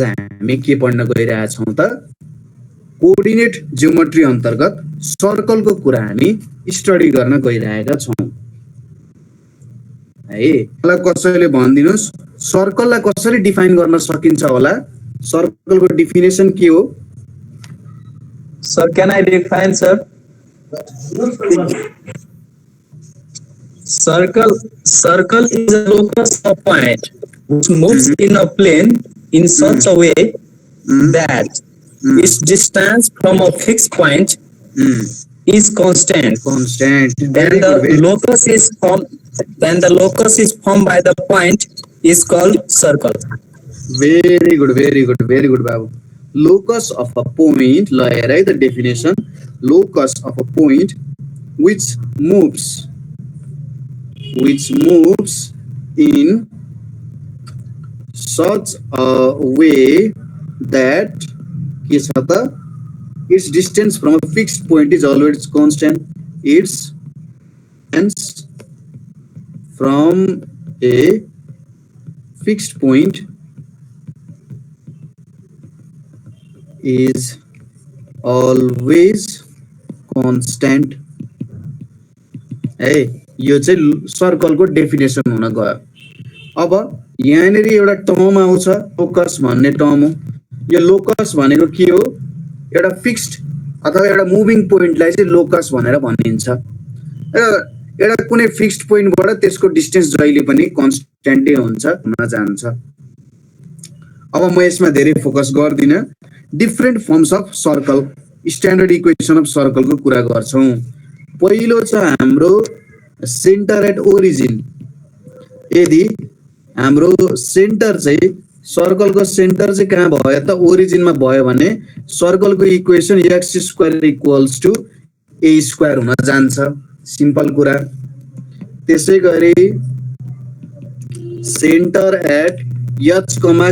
हामी के पढ्न गइरहेका छौं त कोअर्डिनेट जियोमेट्री अन्तर्गत सर्कलको कुरा हामी स्टडी गर्न गइरहेका छौं है। मलाई कसैले भनिदिनुस् सर्कललाई कसरी डिफाइन गर्न सकिन्छ होला? सर्कलको डेफिनेसन के हो? Sir, can I define, sir? Circle is a locus of point which moves in a plane in such a way that its distance from a fixed point is constant. Then the locus is formed by the point is called circle. Very good, Babu. Locus of a point, write the definition. Locus of a point which moves in such a way that its distance from a fixed point is always constant. Its distance from a fixed point is always constant. है यो चाहिँ सर्कलको definition हुन गयो। अब यहाँनेर एउटा term आउँछ locus भन्ने टर्म हो। यो लोकस भनेको के हो? एउटा फिक्स्ड अथवा एउटा मुभिङ पोइन्टलाई चाहिँ लोकस भनेर भनिन्छ। एउटा कुनै फिक्स्ड पोइन्टबाट त्यसको डिस्टेन्स जहिले पनि कन्स्ट्यान्टै हुन्छ हुन जान्छ। अब म यसमा धेरै फोकस गर्दिन। Different forms of circle, standard equation of सर्कलको कुरा गर्छौं। पहिलो छ हाम्रो सेन्टर एट ओरिजिन। यदि हाम्रो सेन्टर चाहिँ सर्कलको सेन्टर चाहिँ कहाँ भयो त ओरिजिनमा भयो भने सर्कलको equation x² equals to a² हुन जान्छ। सिम्पल कुरा। त्यसै गरी सेन्टर एट h,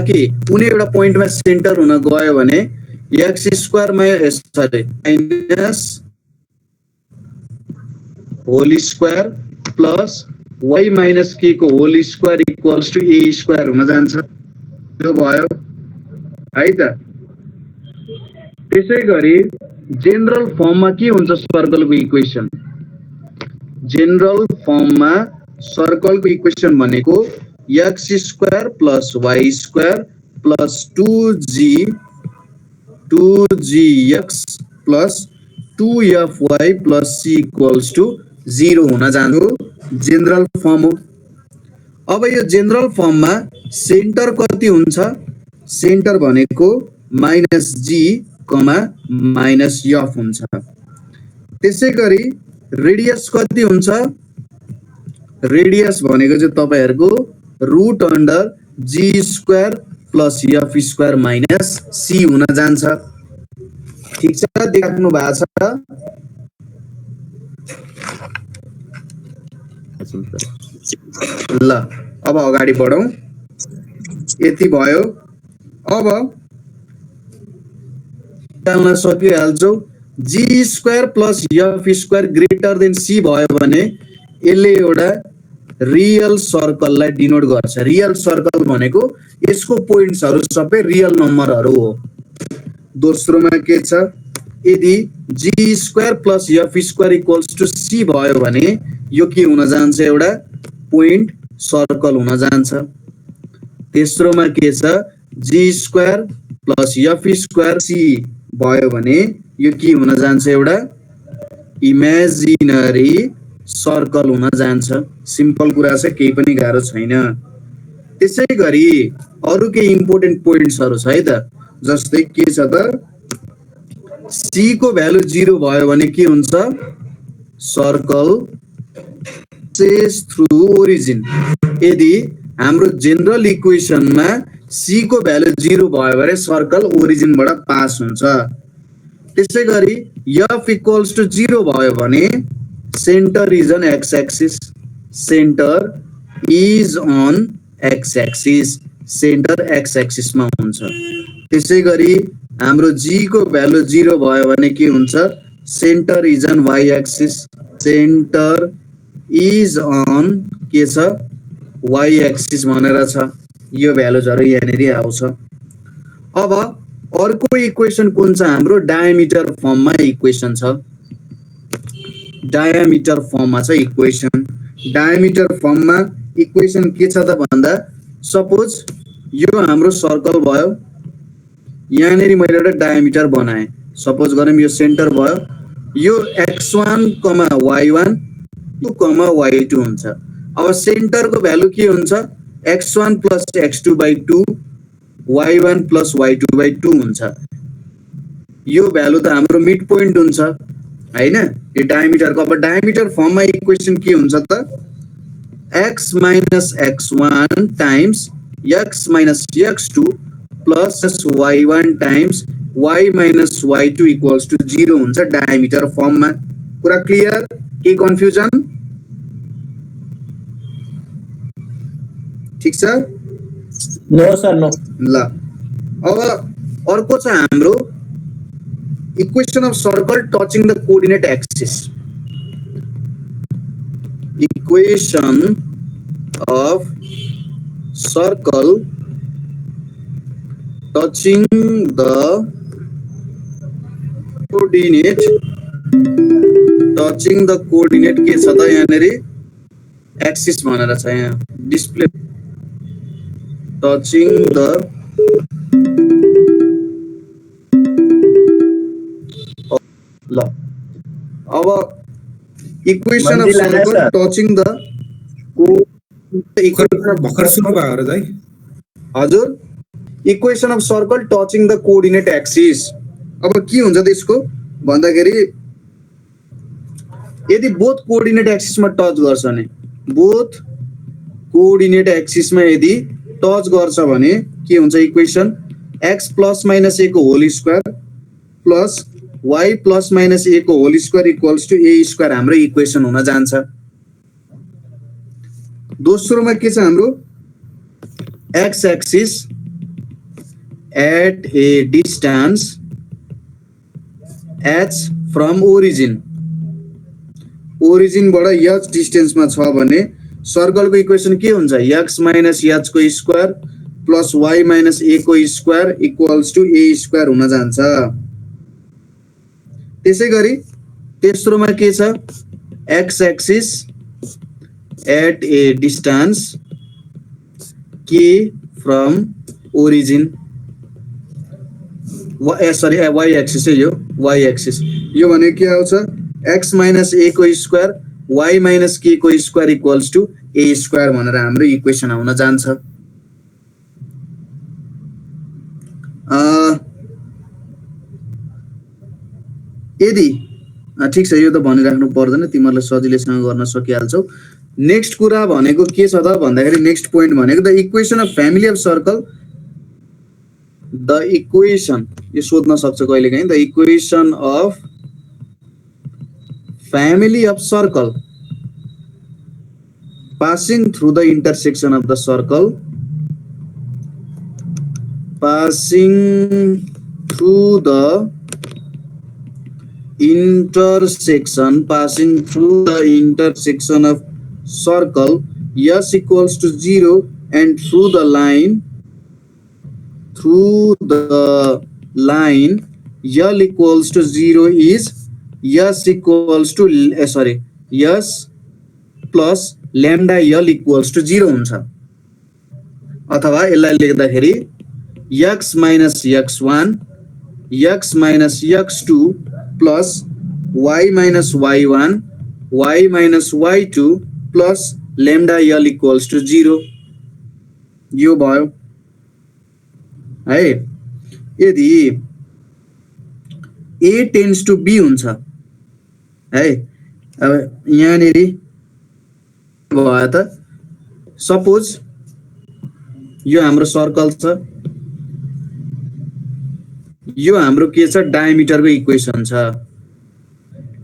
के कुनै एउटा पोइन्टमा सेन्टर हुन गयो भने x² minus whole square plus y minus k को whole square equals to a² हुन जान्छ। यो भयो है त। त्यसै गरी जेनरल फर्ममा के हुन्छ सर्कलको इक्वेसन? जेनरल फर्ममा सर्कलको इक्वेसन भनेको x² plus y² plus 2gx plus 2fy plus c equals to 0 हुन जान्छ। जेनरल फर्म हो। अब यो जेनरल फर्ममा सेन्टर कति हुन्छ? सेन्टर भनेको -g, -f हुन्छ। त्यसै गरी रेडियस कति हुन्छ? रेडियस भनेको चाहिँ तपाईहरुको root under g² plus f² minus c हुन जान्छ। ठीक छ, देख्नु भएको छ? ल अब अगाडि बढौं। यति भयो। अब गर्न सकिहाल्छौ। g² plus f² greater than c भयो भने यसले एउटा रियल सर्कललाई डिनोट गर्छ। रियल सर्कल भनेको यसको पोइन्ट्सहरु सबै रियल नम्बरहरु हो। दोस्रोमा के छ? यदि g² plus f² equals to c भयो भने यो के हुन जान्छ? एउटा पोइन्ट सर्कल हुन जान्छ। तेस्रोमा के छ? g² प्लस f² c भयो भने यो के हुन जान्छ? एउटा इमेजिनरी सर्कल हुन जान्छ। सिम्पल कुरा छ, केही पनि गाह्रो छैन। त्यसै गरी अरु के इम्पोर्टेन्ट पोइन्ट्सहरु छ है त। जस्तै के छ त? c को भ्यालु 0 भयो भने के हुन्छ? Circle passes through origin. यदि हाम्रो जेनरल इक्वेसनमा c को भ्यालु 0 भयो भने सर्कल ओरिजिन बाट पास हुन्छ। त्यसै गरी f इक्वल्स टु 0 भयो भने centre is on x axis. Centre is on x axis. Centre x axis मा हुन्छ। त्यसै गरी हाम्रो g को भ्यालु 0 भयो भने के हुन्छ? Centre is on y axis. Centre is on के छ? y एक्सिस भनेर छ। यो भ्यालुजहरु यहाँनेरि आउँछ। अब अर्को इक्वेसन कुन छ हाम्रो डायमिटर फर्ममा इक्वेसन छ डायमिटर फर्ममा छ इक्वेसन डायमिटर फर्ममा इक्वेसन के छ त भन्दा सपोज यो हाम्रो सर्कल भयो यहाँनेरि मैले एउटा डायमिटर बनाएँ सपोज गरौँ यो सेन्टर भयो यो x1, y1 2, y2 हुन्छ अब सेन्टरको भ्यालु के हुन्छ x1 plus x2 by 2 y1 plus y2 by 2 हुन्छ यो भ्यालु त हाम्रो मिड पोइन्ट हुन्छ हैन यो डायमिटरको अब डायमिटर फर्ममा इक्वेसन के हुन्छ त x minus x1 times x minus x2 plus y1 times y minus y2 equals to 0 हुन्छ डायमिटर फर्ममा पुरा क्लियर के कन्फ्युजन ठीक छ नो सर नो ल अब अर्को छ हाम्रो equation of circle touching the coordinate axis equation of circle touching the coordinate के छ त यहाँनेरि एक्सिस भनेर छ यहाँ डिस्प्ले टचिङ द ल अब equation of circle touching the भर्खर सुरु भयो र दाइ हजुर equation of circle touching the coordinate axis अब के हुन्छ त्यसको भन्दाखेरि यदि बोथ कोअर्डिनेट एक्सिसमा टच गर्छ भने बोथ कोअर्डिनेट एक्सिसमा यदि टच गर्छ भने के हुन्छ equation x plus minus a को whole square plus y plus minus a को whole square equals to a square हाम्रो इक्वेसन हुन जान्छ दोस्रोमा के छ हाम्रो x axis at a distance h from origin बाट h डिस्टेन्समा छ भने सर्कलको इक्वेसन के हुन्छ x माइनस h को square plus y minus a को square equals to a square हुन जान्छ त्यसैगरी तेस्रोमा के छ x axis at a distance k from origin y axis है यो y एक्सिस यो भने के आउँछ x माइनस a को स्क्वायर y माइनस k को square equals to a square भनेर हाम्रो इक्वेसन आउन जान्छ यदि ठीक छ यो त भनिराख्नु पर्दैन तिमीहरुले सजिलैसँग गर्न सकिहाल्छौ नेक्स्ट कुरा भनेको के छ त भन्दाखेरि नेक्स्ट पोइन्ट भनेको the equation of family of circle the equation यो सोध्न सक्छ कहिलेकाहीँ the equation of family of circle passing through the intersection of the circle passing through the intersection of circle s equals to 0 and through the line l equals to 0 is s equals to s plus lambda l equals to 0 हुन्छ अथवा यसलाई लेख्दाखेरि x minus x1 x minus x2 plus y minus y1 y minus y2 plus lambda l equals to 0 यो भयो है यदि a tends to b हुन्छ है अब यहाँनेरि भयो त सपोज यो हाम्रो सर्कल छ यो हाम्रो के छ डायमिटरको इक्वेसन छ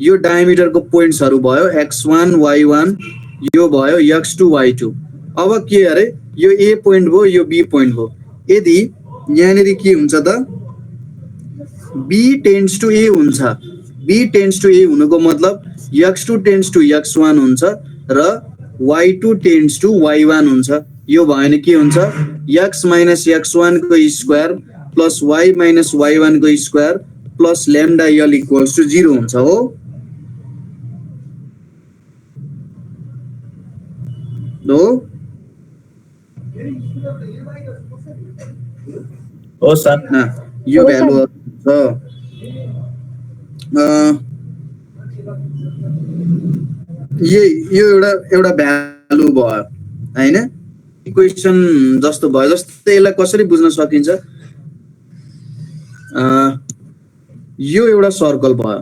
यो डायमिटरको पोइन्ट्सहरु भयो x1 y1 यो भयो x2 y2 अब के अरे यो a पोइन्ट भयो यो b पोइन्ट भयो यदि यहाँनेरि के हुन्छ त b tends to a हुन्छ b tends to a हुनुको मतलब x2 tends to x1 हुन्छ र y2 tends to y1 हुन्छ यो भयो भने के हुन्छ x minus x1 को square plus Y minus Y वानको square plus lambda L equals to 0 हुन्छ हो हो हो सर यो हो भ्यालु सर छ यो एउटा एउटा भ्यालु भयो हैन इक्वेसन जस्तो भयो जस्तै यसलाई कसरी बुझ्न सकिन्छ यो एउटा सर्कल भयो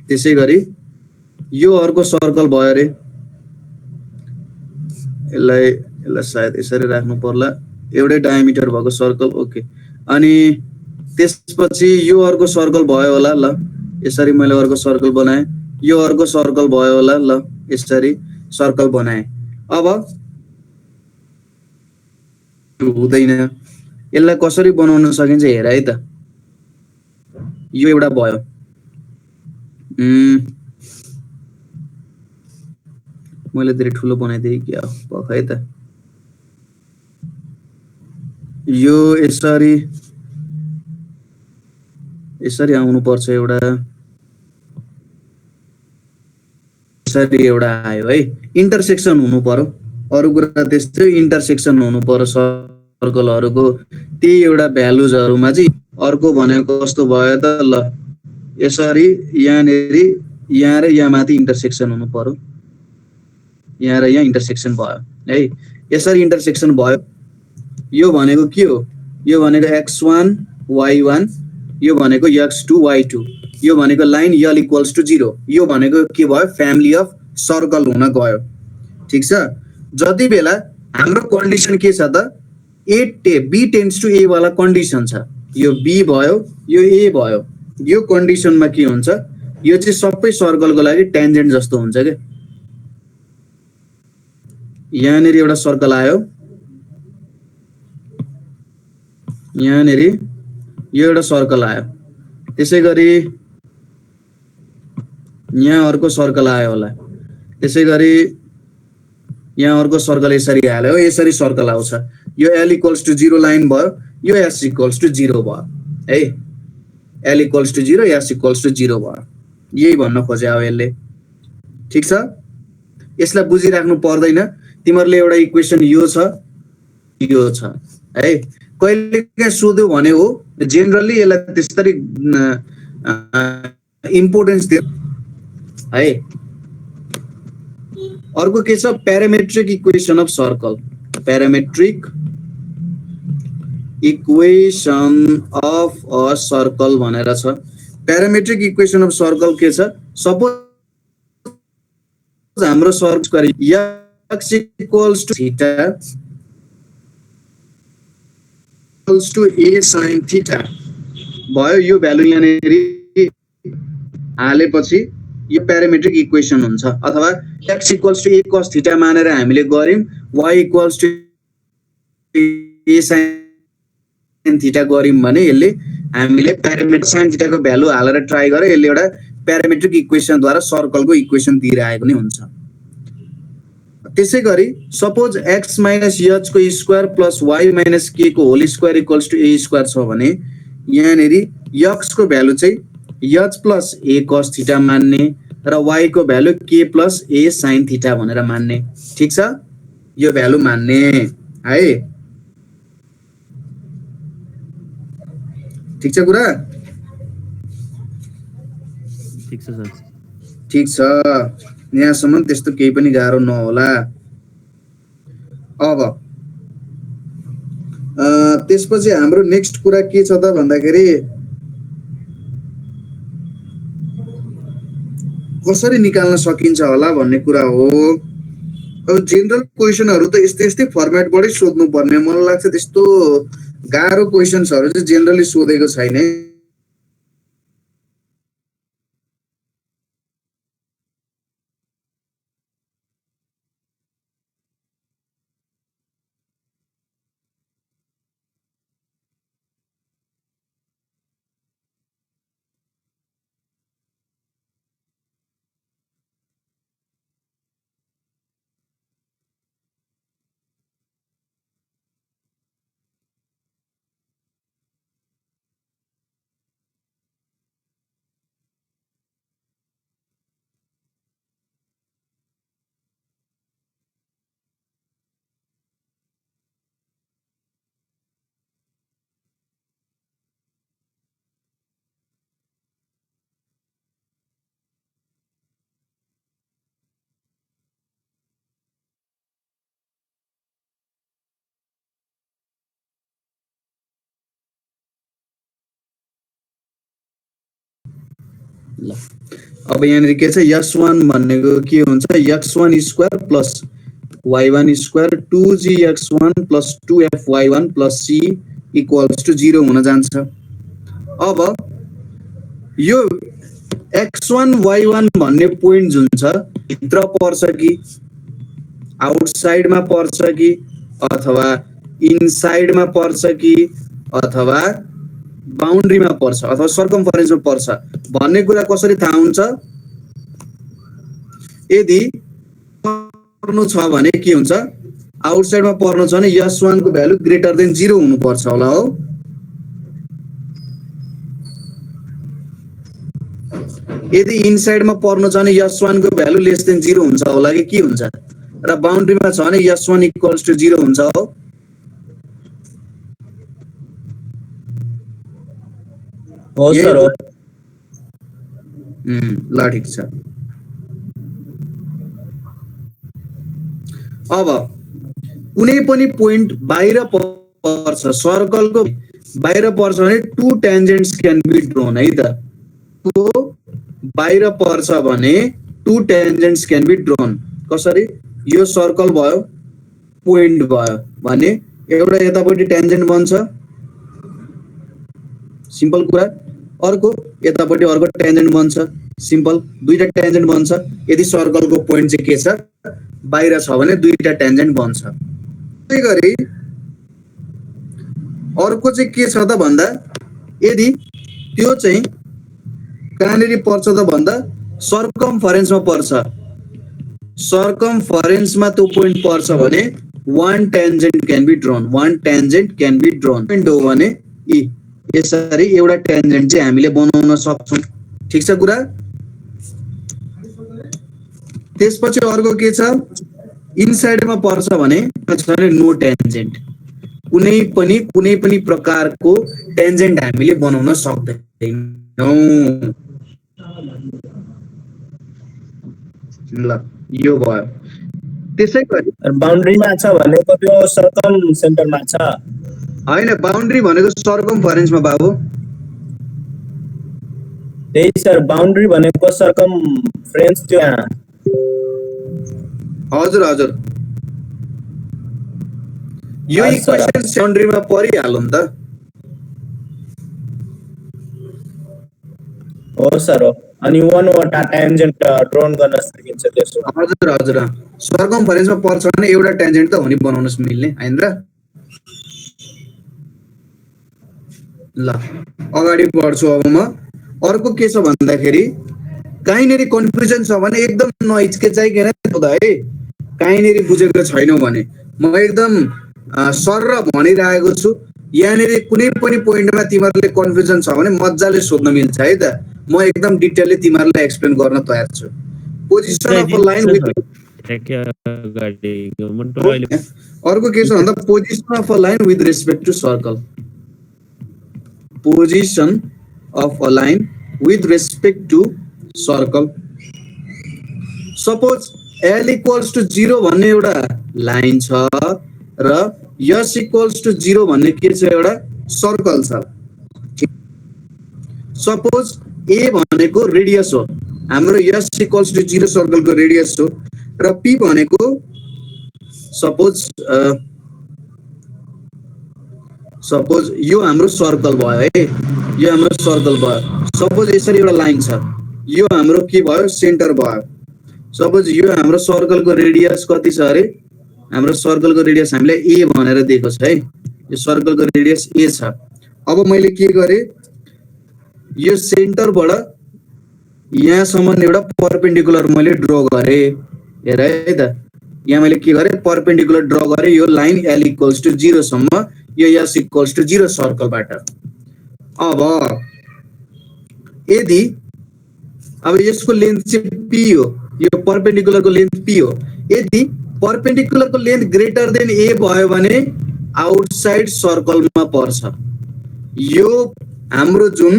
त्यसै गरी यो अर्को सर्कल भयो रे यसलाई सायद यसरी राख्नु पर्ला एउटै डायमिटर भएको सर्कल ओके अनि त्यसपछि यो अर्को सर्कल भयो होला ल यसरी मैले अर्को सर्कल बनाएँ यो अर्को सर्कल भयो होला ल यसरी सर्कल बनाएँ अब हुँदैन यसलाई कसरी बनाउन सकिन्छ हेर है त यो एउटा भयो मैले धेरै ठुलो बनाइदिएँ क्या पख है त यो यसरी यसरी आउनु पर्छ एउटा यसरी एउटा आयो है इन्टरसेक्सन हुनु पर्यो अरु कुरा त्यस्तै इन्टरसेक्सन हुनु पर्यो सर्कलहरुको त्यही एउटा भ्यालुजहरुमा चाहिँ अर्को भनेको कस्तो भयो त ल यसरी यहाँनेरि यहाँ र यहाँ माथि इन्टरसेक्सन हुनु पर्यो यहाँ र यहाँ इन्टरसेक्सन भयो है यसरी इन्टरसेक्सन भयो यो भनेको के हो यो भनेको x1 y1 यो भनेको x2 y2 यो भनेको लाइन l इक्वल्स टु 0 यो भनेको के भयो फ्यामिली अफ सर्कल हुन गयो ठीक छ जति बेला हाम्रो कन्डिसन के छ त b टेन्ड्स टु a वाला कन्डिसन छ यो b भयो यो a भयो यो कन्डिसनमा के हुन्छ यो चाहिँ सबै सर्कलको लागि ट्यान्जेन्ट जस्तो हुन्छ के यहाँनेरि एउटा सर्कल आयो यहाँनेरि यो एउटा सर्कल आयो त्यसै गरी यहाँ अर्को सर्कल आयो होला त्यसै गरी यहाँ अर्को सर्कल यसरी हाल्यो यसरी सर्कल आउँछ यो l इक्वल्स टु 0 लाइन भयो यो s इक्वल्स टु 0 भयो है l equals to 0 s equals to 0 भयो यही भन्न खोजे हो यसले ठीक छ यसलाई बुझिराख्नु पर्दैन तिमीहरुले एउटा इक्वेसन यो छ है कहिले के सोध्यो भने हो जेनरली यसलाई त्यसरी इम्पोर्टेन्स दियो है अर्को के छ parametric equation of circle parametric equation of a circle भनेर छ प्यारामेट्रिक इक्वेसन अफ सर्कल के छ सपोज हाम्रो सर्च गरे x equals to theta equals to a sin theta भयो यो भ्यालु यहाँनेरि हालेपछि यो प्यारामेट्रिक इक्वेसन हुन्छ अथवा x equals to a cos theta मानेर हामीले गर्यौं y equals to a sin theta गर्यौं भने यसले हामीले प्यारामेट्रिक sin थीटा को भ्यालु हालेर ट्राई गरे यसले एउटा प्यारामेट्रिक इक्वेसन द्वारा सर्कलको इक्वेसन दिइरहेको नै हुन्छ त्यसै गरी सपोज x माइनस h को square plus y minus k को whole square equals to a square छ भने यहाँनेरि x को भ्यालु चाहिँ h plus a cos theta मान्ने र y को value k plus a sin theta भनेर मान्ने ठीक छ यो भ्यालु मान्ने है ठीक छ कुरा ठीक छ सर ठीक छ यहाँसम्म त्यस्तो केही पनि गाह्रो नहोला अब त्यसपछि हाम्रो नेक्स्ट कुरा के छ त भन्दाखेरि कसरी निकाल्न सकिन्छ होला भन्ने कुरा हो अब जेनरल क्वेशनहरु त यस्तै यस्तै फर्मेटबाटै सोध्नु पर्ने मलाई लाग्छ त्यस्तो गाह्रो क्वेशन्सहरु चाहिँ जेनरली सोधेको छैन ल अब यहाँनिर के छ s1 भनेको के हुन्छ x1 square plus y1 square 2gx1 plus 2fy1 plus c equals to 0 हुन जान्छ। अब यो x1 y1 भन्ने पोइन्ट जुन छ भित्र पर्छ कि आउटसाइडमा पर्छ कि अथवा इनसाइडमा पर्छ कि अथवा बाउन्ड्रीमा पर्छ अथवा सर्कमफरेन्समा पर्छ भन्ने कुरा कसरी थाहा हुन्छ? यदि पर्नु छ भने के हुन्छ आउटसाइडमा पर्नु छ भने s1 को भ्यालु ग्रेटर देन 0 हुनुपर्छ होला हो। यदि इनसाइडमा पर्नु छ भने s1 को भ्यालु लेस देन 0 हुन्छ होला कि के हुन्छ? र बाउन्ड्रीमा छ भने s1 इक्वल्स टु 0 हुन्छ हो। हो सर हो। ल ठिक छ। अब कुनै पनि पोइन्ट बाहिर पर्छ सर्कलको बाहिर पर्छ भने टु टेन्जेन्ट्स क्यान बी ड्रोन है त। को बाहिर पर्छ भने टु टेन्जेन्ट्स क्यान बी ड्रोन। कसरी? यो सर्कल भयो पोइन्ट भयो भने एउटा यतापट्टि टेन्जेन्ट बन्छ सिम्पल कुरा, अर्को यतापट्टि अर्को टेन्जेन्ट बन्छ सिम्पल, दुईटा टेन्जेन्ट बन्छ। यदि सर्कलको पोइन्ट चाहिँ के छ बाहिर छ भने दुईटा टेन्जेन्ट बन्छ। त्यसै गरी अर्को चाहिँ के छ त भन्दा यदि त्यो चाहिँ कहाँनिर पर्छ त भन्दा सर्कमफरेन्समा पर्छ। सर्कमफरेन्समा त्यो पोइन्ट पर्छ भने one tangent can be drawn. One tangent can be drawn point हो भने यसरी एउटा टेन्जेन्ट चाहिँ हामीले बनाउन सक्छौं। ठीक छ कुरा? त्यसपछि अर्को के छ इनसाइडमा पर्छ भने नो टेन्जेन्ट। कुनै पनि प्रकारको टेन्जेन्ट हामीले बनाउन सक्दैनौं। ल यो भयो। त्यसै गरी बाउन्ड्रीमा छ भनेको त्यो सर्कम सेन्टरमा छ हैन, बाउन्ड्री भनेको सर्कमफरेन्समा बाबु। त्यही सर बाउन्ड्री भनेको सर्कम फ्रेन्स त्यो हजुर हजुर यो इक्वेसन बाउन्ड्रीमा परिहाल्यो नि त। हो सर हो। अनि वनवटा टेन्जेन्ट ड्रोन गर्न सकिन्छ त्यसो। हजुर हजुर सर्कमफरेन्समा पर्छ भने एउटा टेन्जेन्ट त हो नि बनाउनस् मिल्ने हैन र। ल अगाडि बढ्छु अब म। अर्को के छ भन्दाखेरि कहीँनेरि कन्फ्युजन छ भने एकदम नहिचकिचाइकन सोध है। कहीँनेरि बुझेको छैनौ भने म एकदम सरर भनिरहेको छु। यहाँनेरि कुनै पनि पोइन्टमा तिमीहरूले कन्फ्युजन छ भने मज्जाले सोध्न मिल्छ है त। म एकदम डिटेलली तिमीहरूलाई एक्सप्लेन गर्न तयार छु। Position of a line with अर्को के छ भन्दा position of a line with respect to circle. Position of a line with respect to circle. Suppose L equals to 0 भन्ने एउटा लाइन छ र S इक्वल्स टु 0 भन्ने के छ एउटा सर्कल छ। सपोज A भनेको रेडियस हो हाम्रो S इक्वल्स टु 0 सर्कलको रेडियस हो र P भनेको सपोज यो हाम्रो सर्कल भयो है। यो हाम्रो सर्कल भयो। सपोज यसरी एउटा लाइन छ यो हाम्रो के भयो सेन्टर भयो। सपोज यो हाम्रो सर्कलको रेडियस कति छ अरे हाम्रो सर्कलको रेडियस हामीले A भनेर दिएको छ है। यो सर्कलको रेडियस A छ। अब मैले के गरे यो सेन्टरबाट यहाँसम्म एउटा परपेन्डिकुलर मैले ड्र गरे। हेर है त यहाँ मैले के गरे परपेन्डिकुलर ड्र गरे यो लाइन L इक्वल्स टु 0 सम्म यो S इक्वल्स टु 0 सर्कलबाट। अब यदि अब यसको लेन्थ चाहिँ P हो। यो परपेन्डिकुलरको लेन्थ P हो। यदि परपेन्डिकुलरको लेन्थ ग्रेटर देन A भयो भने आउटसाइड सर्कलमा पर्छ। यो हाम्रो जुन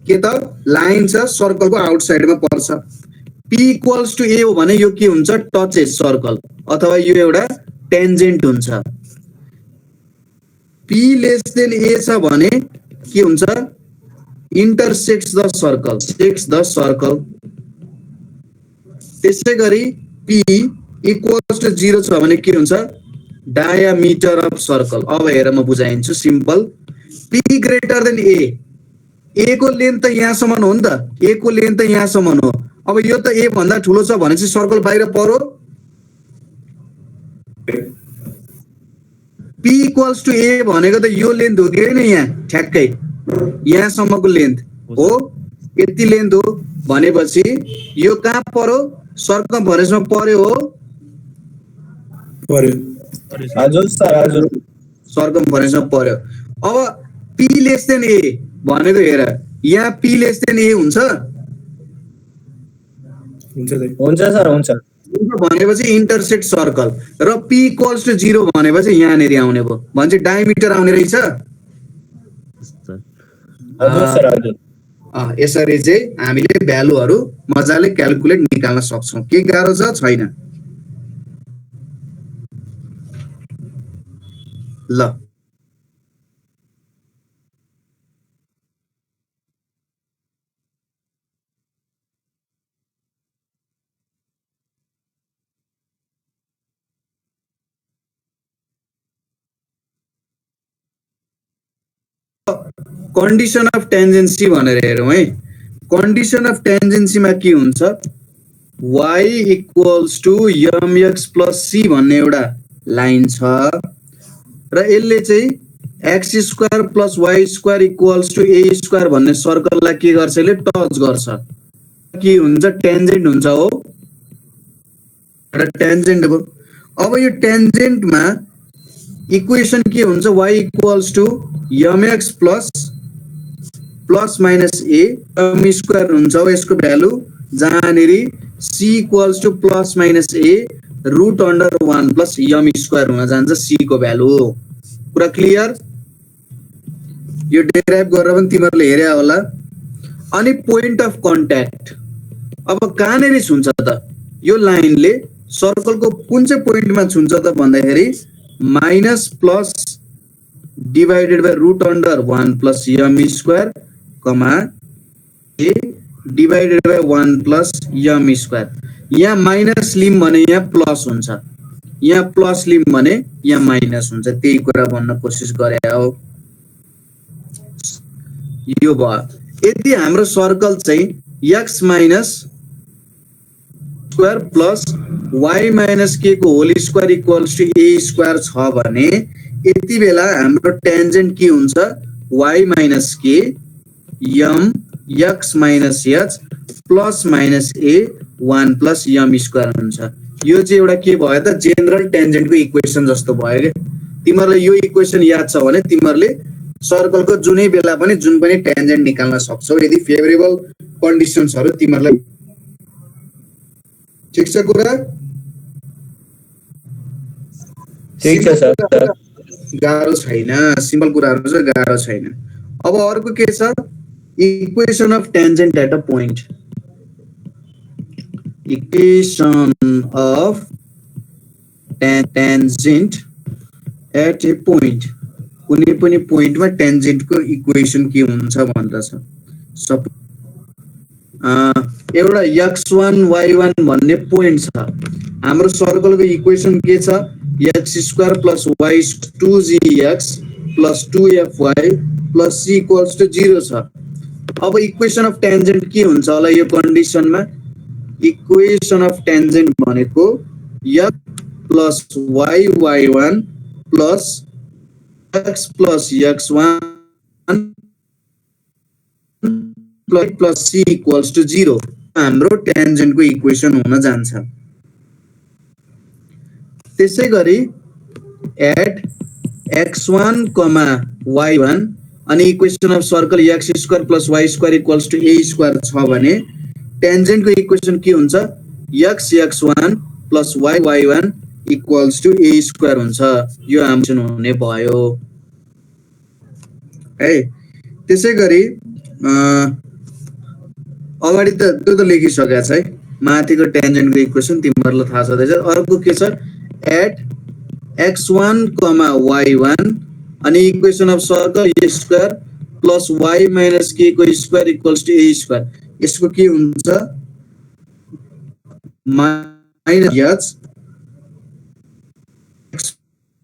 के त लाइन छ सर्कलको आउटसाइडमा पर्छ। P इक्वल्स टु A हो भने यो के हुन्छ टचेस सर्कल अथवा यो एउटा टेन्जेन्ट हुन्छ। P लेस देन A छ भने के हुन्छ intersects the circle, takes the circle. त्यसै गरी P equals to 0 छ भने के हुन्छ? Diameter of circle. अब हेर म बुझाइन्छु simple. P greater than A. A को लेन्थ त यहाँसम्म हो नि त. A को लेन्थ त यहाँसम्म हो. अब यो त A भन्दा ठुलो छ भने चाहिँ सर्कल बाहिर पर्यो. P equals to A भनेको त यो लेन्थ हो कि हैन यहाँ ठ्याक्कै यहाँसम्मको लेन्थ हो. यति लेन्थ हो भनेपछि यो कहाँ पर्यो? सर्कमफरेन्समा पर्यो हो. हजुर सर हजुर. सर्कमफरेन्समा पर्यो. अब P लेस देन A भनेको हेर यहाँ P लेस देन A हुन्छ सर हुन्छ. भनेपछि इन्टरसेक्ट सर्कल र P इक्वल्स टु 0 भनेपछि यहाँनेरि आउने भयो भने चाहिँ डायमिटर आउने रहेछ. हजुर सर हजुर. यसरी चाहिँ हामीले भ्यालुहरु मजाले क्याल्कुलेट निकाल्न सक्छौं. के गाह्रो छ? छैन. ल कन्डिसन अफ टेन्जेन्सी भनेर हेरौं है. कन्डिसन अफ टेन्जेन्सीमा के हुन्छ? y equals to mx plus c भन्ने एउटा लाइन छ र यसले चाहिँ x square plus y square equals to a square भन्ने सर्कललाई के गर्छ? यसले टच गर्छ. के हुन्छ? टेन्जेन्ट हुन्छ हो. एउटा टेन्जेन्ट हो. अब यो टेन्जेन्टमा इक्वेसन के हुन्छ? y equals to mx plus minus a m square हुन्छ हो यसको भ्यालु जहाँनेरि c equals to plus minus a root under 1 plus m square हुन जान्छ c को भ्यालु. पुरा क्लियर? यो डेराइभ गरेर पनि तिमीहरुले हेर्या होला. अनि पोइन्ट अफ कन्ट्याक्ट अब कहाँनेरि छुन्छ त? यो लाइनले सर्कलको कुन चाहिँ पोइन्टमा छुन्छ त भन्दाखेरि minus plus divided by root under 1 plus m square comma a divided by 1 plus m square. यहाँ माइनस लिम भने यहाँ प्लस हुन्छ, यहाँ प्लस लिम भने यहाँ माइनस हुन्छ. त्यही कुरा भन्न कोसिस गरे हो. यो भयो. यदि हाम्रो सर्कल चाहिँ x minus square plus y minus k को whole square equals to a square छ भने यति बेला हाम्रो टेन्जेन्ट के हुन्छ? y minus k m x minus h plus minus a 1 plus m square हुन्छ. यो चाहिँ एउटा के भयो त? जेनरल टेन्जेन्टको इक्वेसन जस्तो भयो के. तिमीहरुलाई यो इक्वेसन याद छ भने तिमीहरुले सर्कलको जुनै बेला पनि जुन पनि टेन्जेन्ट निकाल्न सक्छौ यदि फेभरेबल कन्डिसन्सहरु तिमीहरुलाई. ठीक छ कुरा? ठीक छ सर. गाह्रो छैन. सिम्पल कुराहरु छ, गाह्रो छैन. अब अर्को के छ? Equation of tangent at a point. Equation of tangent at a point. कुनै पनि पोइन्टमा टेन्जेन्टको इक्वेसन के हुन्छ भन्दछ. एउटा x1 y1 भन्ने पोइन्ट छ. हाम्रो सर्कलको इक्वेसन के छ? x square plus y 2gx plus 2fy plus c equals to 0 छ. अब इक्वेसन अफ टेन्जेन्ट के हुन्छ होला यो कन्डिसनमा? इक्वेसन अफ टेन्जेन्ट भनेको x plus y y1 plus x plus x1 plus c equals to 0 हाम्रो टेन्जेन्टको इक्वेसन हुन जान्छ. त्यसै गरी एट x1 y1 अनि equation of circle x square plus y square equals to a square छ भने टेन्जेन्टको इक्वेसन के हुन्छ? x x1 plus y y1 equals to a square हुन्छ. यो हाम्रो हुने भयो है. त्यसै गरी अगाडि त त्यो त लेखिसकेको छ है. माथिको टेन्जेन्टको इक्वेसन तिमीहरुलाई थाहा छँदैछ. अर्को के छ? एट x1 y1 अनि equation of circle a square plus Y minus k को square equals to a square. यसको के हुन्छ minus h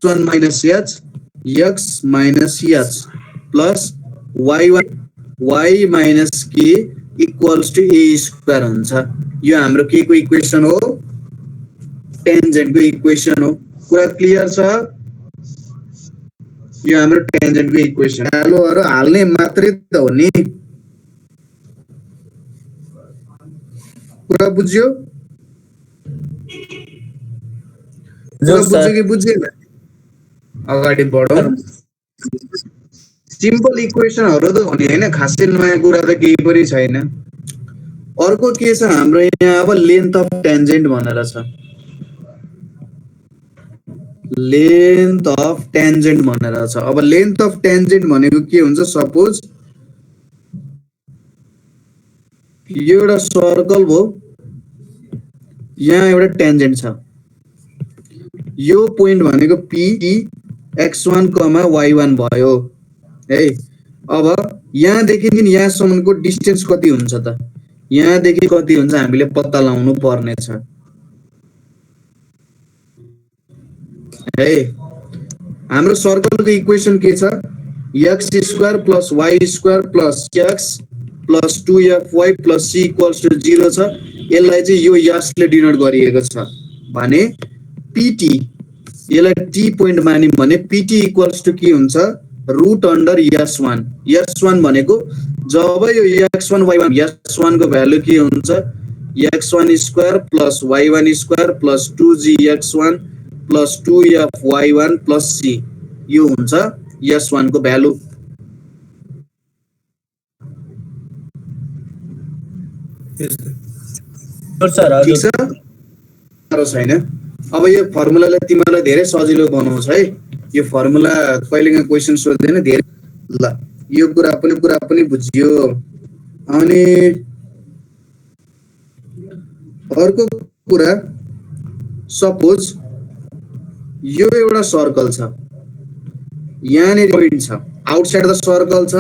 x1 minus h x minus h plus y minus k equals to a square हुन्छ। यो हाम्रो के को इक्वेसन हो टेन्जेन्ट को इक्वेसन हो। कुरा क्लियर छ? यो हाम्रो टेन्जेन्ट को इक्वेसन भ्यालुहरु हाल्ने मात्रै त हो नि। कुरा बुझ्यो? कुरा बुझ्यो कि बुझेन? अगाडि बढौं। सिम्पल इक्वेसनहरु त हो नि हैन, खासै नयाँ कुरा त केही पनि छैन। अर्को के छ हाम्रो यहाँ अब लेन्थ अफ टेन्जेन्ट भनेर छ। लेन्थ अफ टेन्जेन्ट भनेर छ। अब लेन्थ अफ टेन्जेन्ट भनेको के हुन्छ सपोज यो एउटा सर्कल भयो, यहाँ एउटा टेन्जेन्ट छ। यो पोइन्ट भनेको पी x1, y1 भयो है। अब यहाँदेखि यहाँसम्मको डिस्टेन्स कति हुन्छ त? यहाँदेखि कति हुन्छ हामीले पत्ता लगाउनु पर्ने छ है। हाम्रो सर्कलको इक्वेसन के छ? x square plus y square plus x plus 2fy plus c equals to 0 छ। यसलाई चाहिँ यो यसले डिनोट गरिएको छ भने pt, यसलाई t पोइन्ट मान्यौं भने pt इक्वल्स टु के हुन्छ रुट अन्डर s1। s1 भनेको जब यो x1 y1 s1 को भ्यालु के हुन्छ x1 square plus y1 square plus 2gx1 plus 2fy1 plus c, यो हुन्छ s1 को भ्यालु। ठीक छ? साह्रो छैन। अब यो फर्मुलालाई तिमीलाई धेरै सजिलो बनाउँछ है। यो फर्मुला कहिलेकाहीँ क्वेशन सोध्दैन धेरै। ल यो कुरा पनि बुझियो। अनि अर्को कुरा सपोज यो एउटा सर्कल छ, यहाँनिर पोइन्ट छ, आउटसाइड द सर्कल छ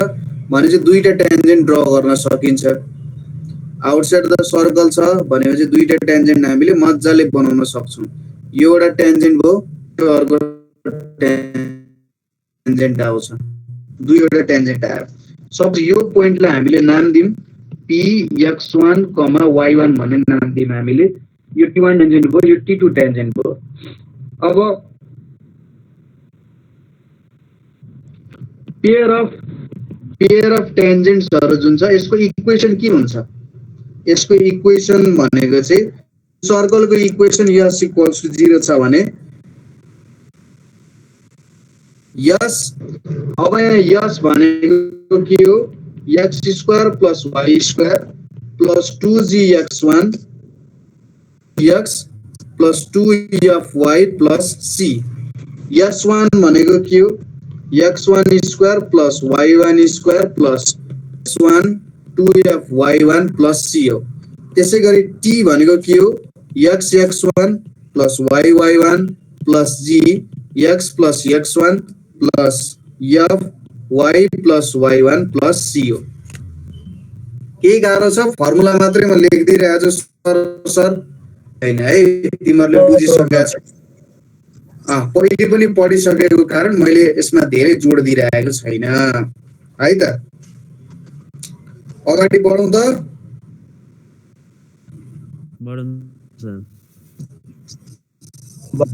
भने चाहिँ दुईटा टेन्जेन्ट ड्रा गर्न सकिन्छ। आउटसाइड द सर्कल छ भनेपछि दुईटा टेन्जेन्ट हामीले मजाले बनाउन सक्छौं। यो एउटा टेन्जेन्ट भयो, यो अर्को टेन्जेन्ट आउँछ, दुईवटा टेन्जेन्ट आयो। सब यो पोइन्टलाई हामीले नाम दियौं px1, y1 भन्ने नाम दियौं हामीले। यो t1 टेन्जेन्ट भयो, यो t2 टेन्जेन्ट भयो। अब पेयर अफ टेन्जेन्ट्सहरु जुन छ यसको इक्वेसन के हुन्छ? यसको इक्वेसन भनेको चाहिँ सर्कलको इक्वेसन s इक्वल्स टु 0 छ भने यस, अब यहाँ यस भनेको के हो x square plus y square plus 2gx1 x plus 2fy plus c। s1 भनेको के हो x1 square plus y1 square plus x1 2fy1 plus c हो। त्यसैगरी t भनेको के हो x1 plus y1 plus g x plus x1 plus f y plus y1 plus c हो। के गाह्रो छ? फर्मुला मात्रै म लेख्दिरहेको छु सर हैन है, तिमीहरुले बुझिसकेका छौ। पहिले पनि पढिसकेको कारण मैले यसमा धेरै जोड दिइरहेको छैन है त। अगाडि बढौं त?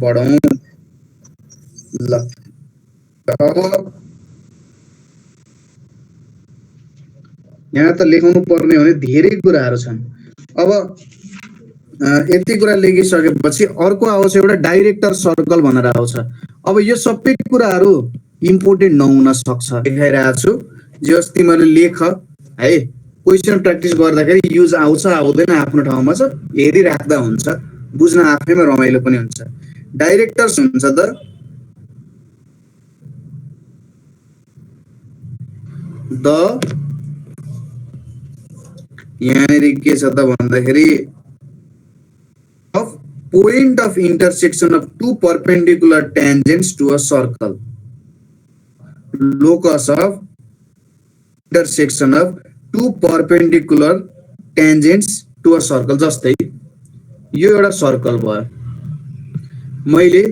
बढौं। ल अब यहाँ त लेखाउनु पर्ने हो भने धेरै कुराहरू छन्। अब यति कुरा लेखिसकेपछि अर्को आउँछ एउटा डाइरेक्टर सर्कल भनेर आउँछ। अब यो सबै कुराहरू इम्पोर्टेन्ट नहुन सक्छ, देखाइरहेको छु। जस तिमीले लेख है, क्वेशन प्र्याक्टिस गर्दाखेरि युज आउँछ आउँदैन आफ्नो ठाउँमा छ, हेरि राख्दा हुन्छ, बुझ्न आफैमा रमाइलो पनि हुन्छ। डाइरेक्टर्स हुन्छ त द, यहाँनिर के छ त भन्दाखेरि of point of intersection of two perpendicular tangents to a circle, locus of intersection of two perpendicular tangents to a circle. जस्तै यो एउटा सर्कल भयो, मैले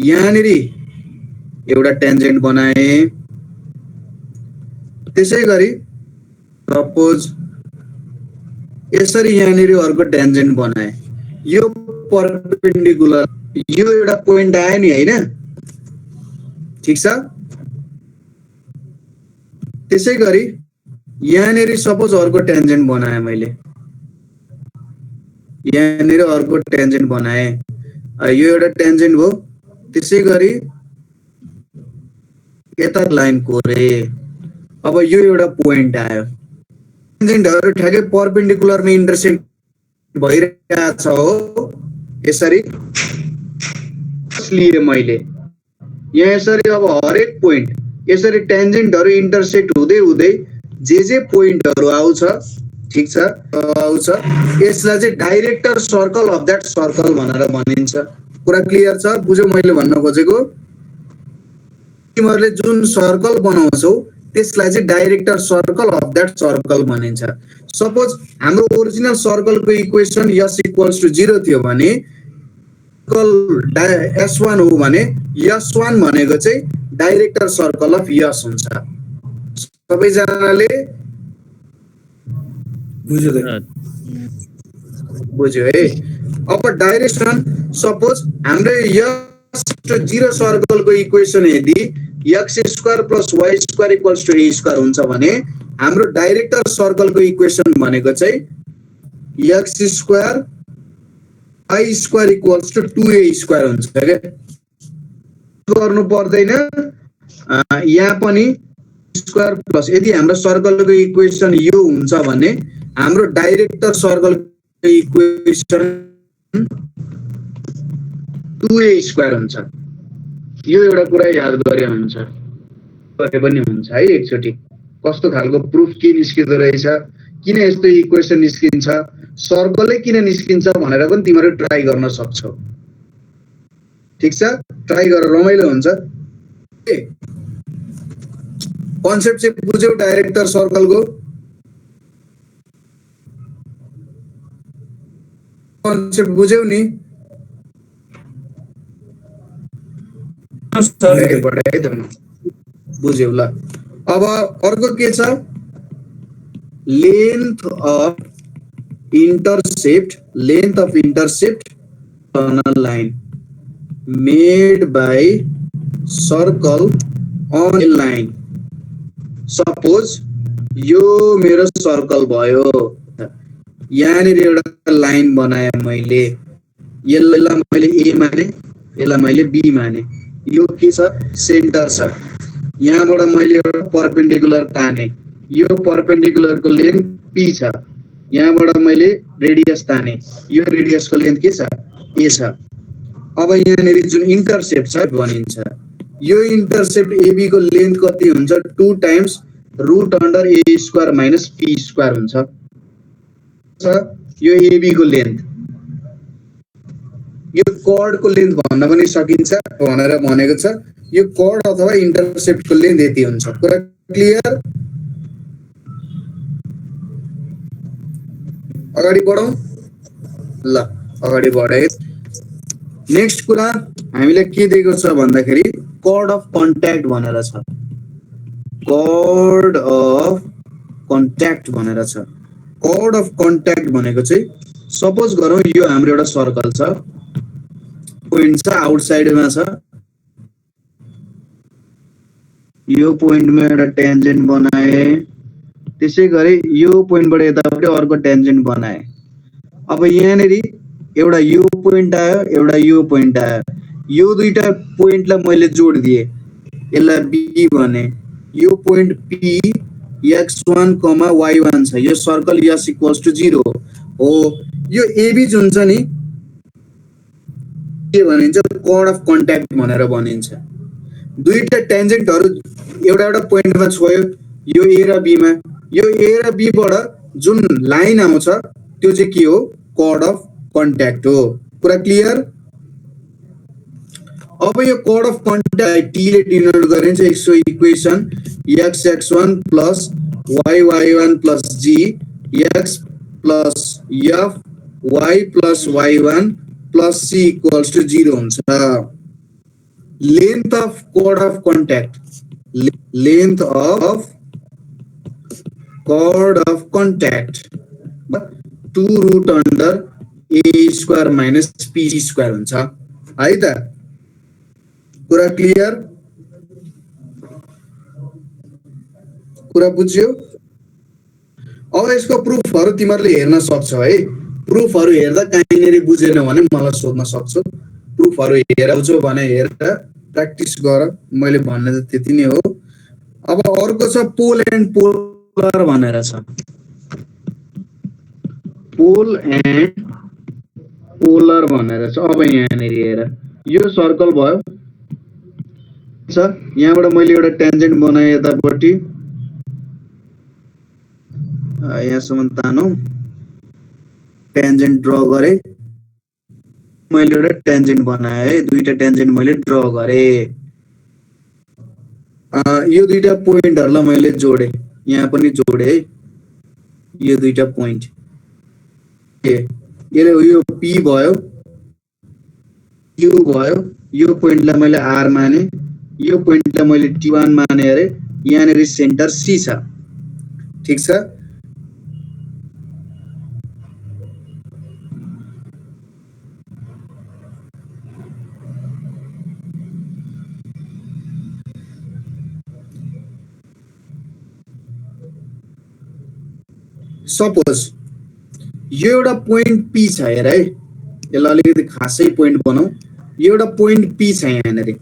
यहाँनिर एउटा टेन्जेन्ट बनाए, त्यसै गरी सपोज यसरी यहाँनिर अर्को टेन्जेन्ट बनाए, यो परपेन्डिकुलर, यो एउटा पोइन्ट आयो नि हैन, ठीक छ। त्यसै गरी यहाँनिर सपोज अर्को टेन्जेन्ट बनाए, मैले यहाँनिर अर्को टेन्जेन्ट बनाए, यो एउटा टेन्जेन्ट भयो, त्यसै गरी यता लाइन कोरे, अब यो एउटा पोइन्ट आयो, टेन्जेन्टहरु ठ्याक्कै परपेन्डिकुलरमा इन्टरसेक्ट भइरहेछ हो, यसरी लिए मैले यहाँ यसरी अब हरेक पोइन्ट यसरी टेन्जेन्टहरु इन्टरसेक्ट हुँदै हुँदै जे पोइन्टहरु आउँछ, ठीक छ, आउँछ, यसलाई चाहिँ director circle of that circle भनेर भनिन्छ। कुरा क्लियर छ? बुझ्यौ मैले भन्न खोजेको? तिमीहरुले जुन सर्कल बनाउँछौ त्यसलाई चाहिँ director circle of that circle भनिन्छ। सपोज हाम्रो ओरिजिनल सर्कलको इक्वेसन s = 0 थियो भने सर्कल S1 हो भने S1 भनेको चाहिँ डाइरेक्टर सर्कल अफ S हुन्छ। सबैजनाले बुझ्यो है? अब डाइरेक्सन सपोज हाम्रो S0 सर्कलको इक्वेसन यदि x² + y² = a² हुन्छ भने हाम्रो डाइरेक्टर सर्कलको इक्वेसन भनेको चाहिँ x² y² = 2a² हुन्छ के? गर्नु पर्दैन, यहाँ पनि स्क्वायर प्लस, यदि हाम्रो सर्कलको इक्वेसन यो हुन्छ भने हाम्रो डाइरेक्टर सर्कलको इक्वेसन 2a² हुन्छ। यो एउटा कुरा याद गरे हुन्छ, गरे पनि हुन्छ है। एकचोटी कस्तो खालको प्रुफ के निस्किँदो रहेछ, किन यस्तो इक्वेसन निस्किन्छ, सर्कलै किन निस्किन्छ भनेर पनि तिमीहरु ट्राई गर्न सक्छौ, ठीक छ? ट्राई गरेर रमाइलो हुन्छ। कन्सेप्ट चाहिँ बुझ्यौ डाइरेक्टर सर्कलको? कन्सेप्ट बुझ्यौ नि? बुझ्यौ ल। अब अर्को के छ? Length of intercept on a line made by circle on a line. Suppose यो मेरो सर्कल भयो, यहाँनिर एउटा लाइन बनाए मैले, यसलाई मैले ए माने, यसलाई मैले बी माने, यो के छ? सेन्टर छ। यहाँबाट मैले एउटा परपेन्डिकुलर ताने, यो परपेन्डिकुलरको लेन्थ पी छ, यहाँबाट मैले रेडियस ताने, यो रेडियसको लेन्थ के छ? ए छ। अब यहाँनिर जुन इन्टरसेप्ट छ भनिन्छ, यो इन्टरसेप्ट एबी को लेन्थ कति हुन्छ? 2 टाइम्स √a² - p² हुन्छ। यो एबी को लेन्थ, यो कर्ड को लेन्थ भन्न पनि सकिन्छ भनेर भनेको छ। यो कर्ड अथवा इन्टरसेप्ट को लेन्थ यति हुन्छ। कुरा क्लियर? अगाडि बढौं ल, अगाडि बढे। नेक्स्ट कुरा हामीले के दिएको छ भन्दाखेरि कर्ड अफ कन्ट्याक्ट भनेर छ। कर्ड अफ कन्ट्याक्ट भनेर छ। कर्ड अफ कन्ट्याक्ट भनेको चाहिँ सपोज गरौँ यो हाम्रो एउटा सर्कल छ, पोइन्ट छ आउटसाइडमा छ, यो पोइन्टमा एउटा टेन्जेन्ट बनाए, त्यसै गरी यो पोइन्टबाट यतापट्टि अर्को टेन्जेन्ट बनाए। अब यहाँनिर एउटा यो पोइन्ट आयो, एउटा यो पोइन्ट आयो, यो दुईटा पोइन्टलाई मैले जोड दिए, यसलाई बी भने, यो पोइन्ट पी x1, y1 छ, यो सर्कल s = 0 हो। यो एबी जुन छ नि के भनिन्छ? कर्ड अफ कन्ट्याक्ट भनेर भनिन्छ। दुईटा टेन्जेन्टहरु एउटा एउटा पोइन्टमा छोयो, यो ए र बी मा, यो ए र बी बाट जुन लाइन आउँछ त्यो चाहिँ के हो? कर्ड अफ कन्ट्याक्ट हो। पुरा क्लियर? अब यो कर्ड अफ कन्ट्याक्ट टी ले डिनोट गरिन्छ। यसको equation x1 + y1 plus g x plus f y plus y1 plus c equals to 0 हुन्छ। length of chord of contact, length of chord of contact 2 root under a square minus p square हुन्छ है त। कुरा clear, कुरा बुझ्यो? अब यसको प्रुफहरु तिमीहरुले हेर्न सक्छौ है। प्रुफहरु हेर्दा कहीँनेरि बुझेन भने मलाई सोध्न सक्छौ। प्रुफहरु हेरेर बुझ्यौ भने हेर, प्र्याक्टिस गर, मैले भन्ने त त्यति नै हो। अब अर्को छ पोल एन्ड पोलर भनेर छ। पोल एन्ड पोलर भनेर छ। अब यहाँनेरि हेर, यो सर्कल भयो छ, यहाँबाट मैले एउटा टेन्जेन्ट बनाए यतापट्टि, यहाँसम्म तानौ, टेन्जेन्ट ड्र गरे, मैले एउटा टेन्जेन्ट बनाए है, दुईटा टेन्जेन्ट मैले ड्र गरे। यो दुईटा पोइन्टहरुलाई मैले जोडे, यहाँ पनि जोडे है, यो दुईटा पोइन्ट यो p भयो, q भयो, यो पोइन्टलाई मैले r माने, यो पोइन्टलाई मैले t1 माने अरे, यहाँनेरि सेन्टर c छ, ठीक छ। सपोज यो एउटा पोइन्ट p छ हेर है, यसलाई अलिकति खासै पोइन्ट बनाऊ, यो एउटा पोइन्ट p छ यहाँनेरि।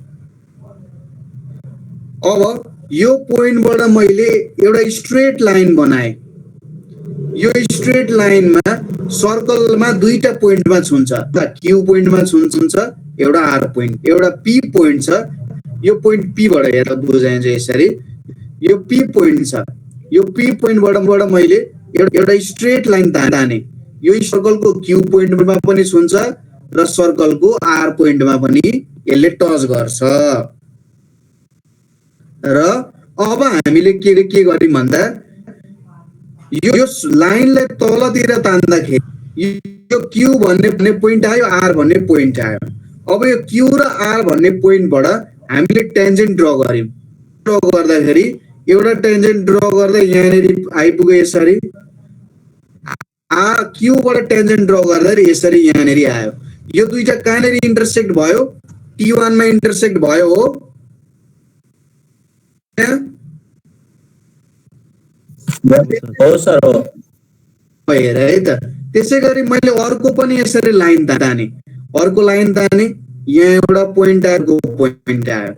अब यो पोइन्टबाट मैले एउटा स्ट्रेट लाइन बनाए, यो स्ट्रेट लाइनमा सर्कलमा दुईटा पोइन्टमा छुन्छ, q पोइन्टमा छुन्छ, एउटा r पोइन्ट, एउटा p पोइन्ट छ। यो पोइन्ट p बाट हेर्दा बुझाइन्छ यसरी, यो p पोइन्ट छ, यो p पोइन्टबाट मैले एउटा स्ट्रेट लाइन ताने, यो सर्कलको q पोइन्टमा पनि छुन्छ र सर्कलको r पोइन्टमा पनि यसले टच गर्छ। र अब हामीले के गर्यौं भन्दा यो लाइनलाई तलतिर तान्दाखेरि यो q भन्ने पोइन्ट आयो, r भन्ने पोइन्ट आयो। अब यो q र r भन्ने पोइन्टबाट हामीले टेन्जेन्ट ड्र गर्यौं। ड्र गर्दाखेरि एउटा टेन्जेन्ट ड्र गर्दै यहाँनेरि आइपुग्यो यसरी, q बाट टेन्जेन्ट ड्र गर्दाखेरि यसरी यहाँनेरि आयो। यो दुईटा कहाँनेरि इन्टरसेक्ट भयो, t1 मा इन्टरसेक्ट भयो हो, हो सर हो। हेर है त। त्यसैगरी मैले अर्को पनि यसरी लाइन ताने, अर्को लाइन ताने, यहाँ एउटा पोइन्ट आयो, पोइन्ट आयो।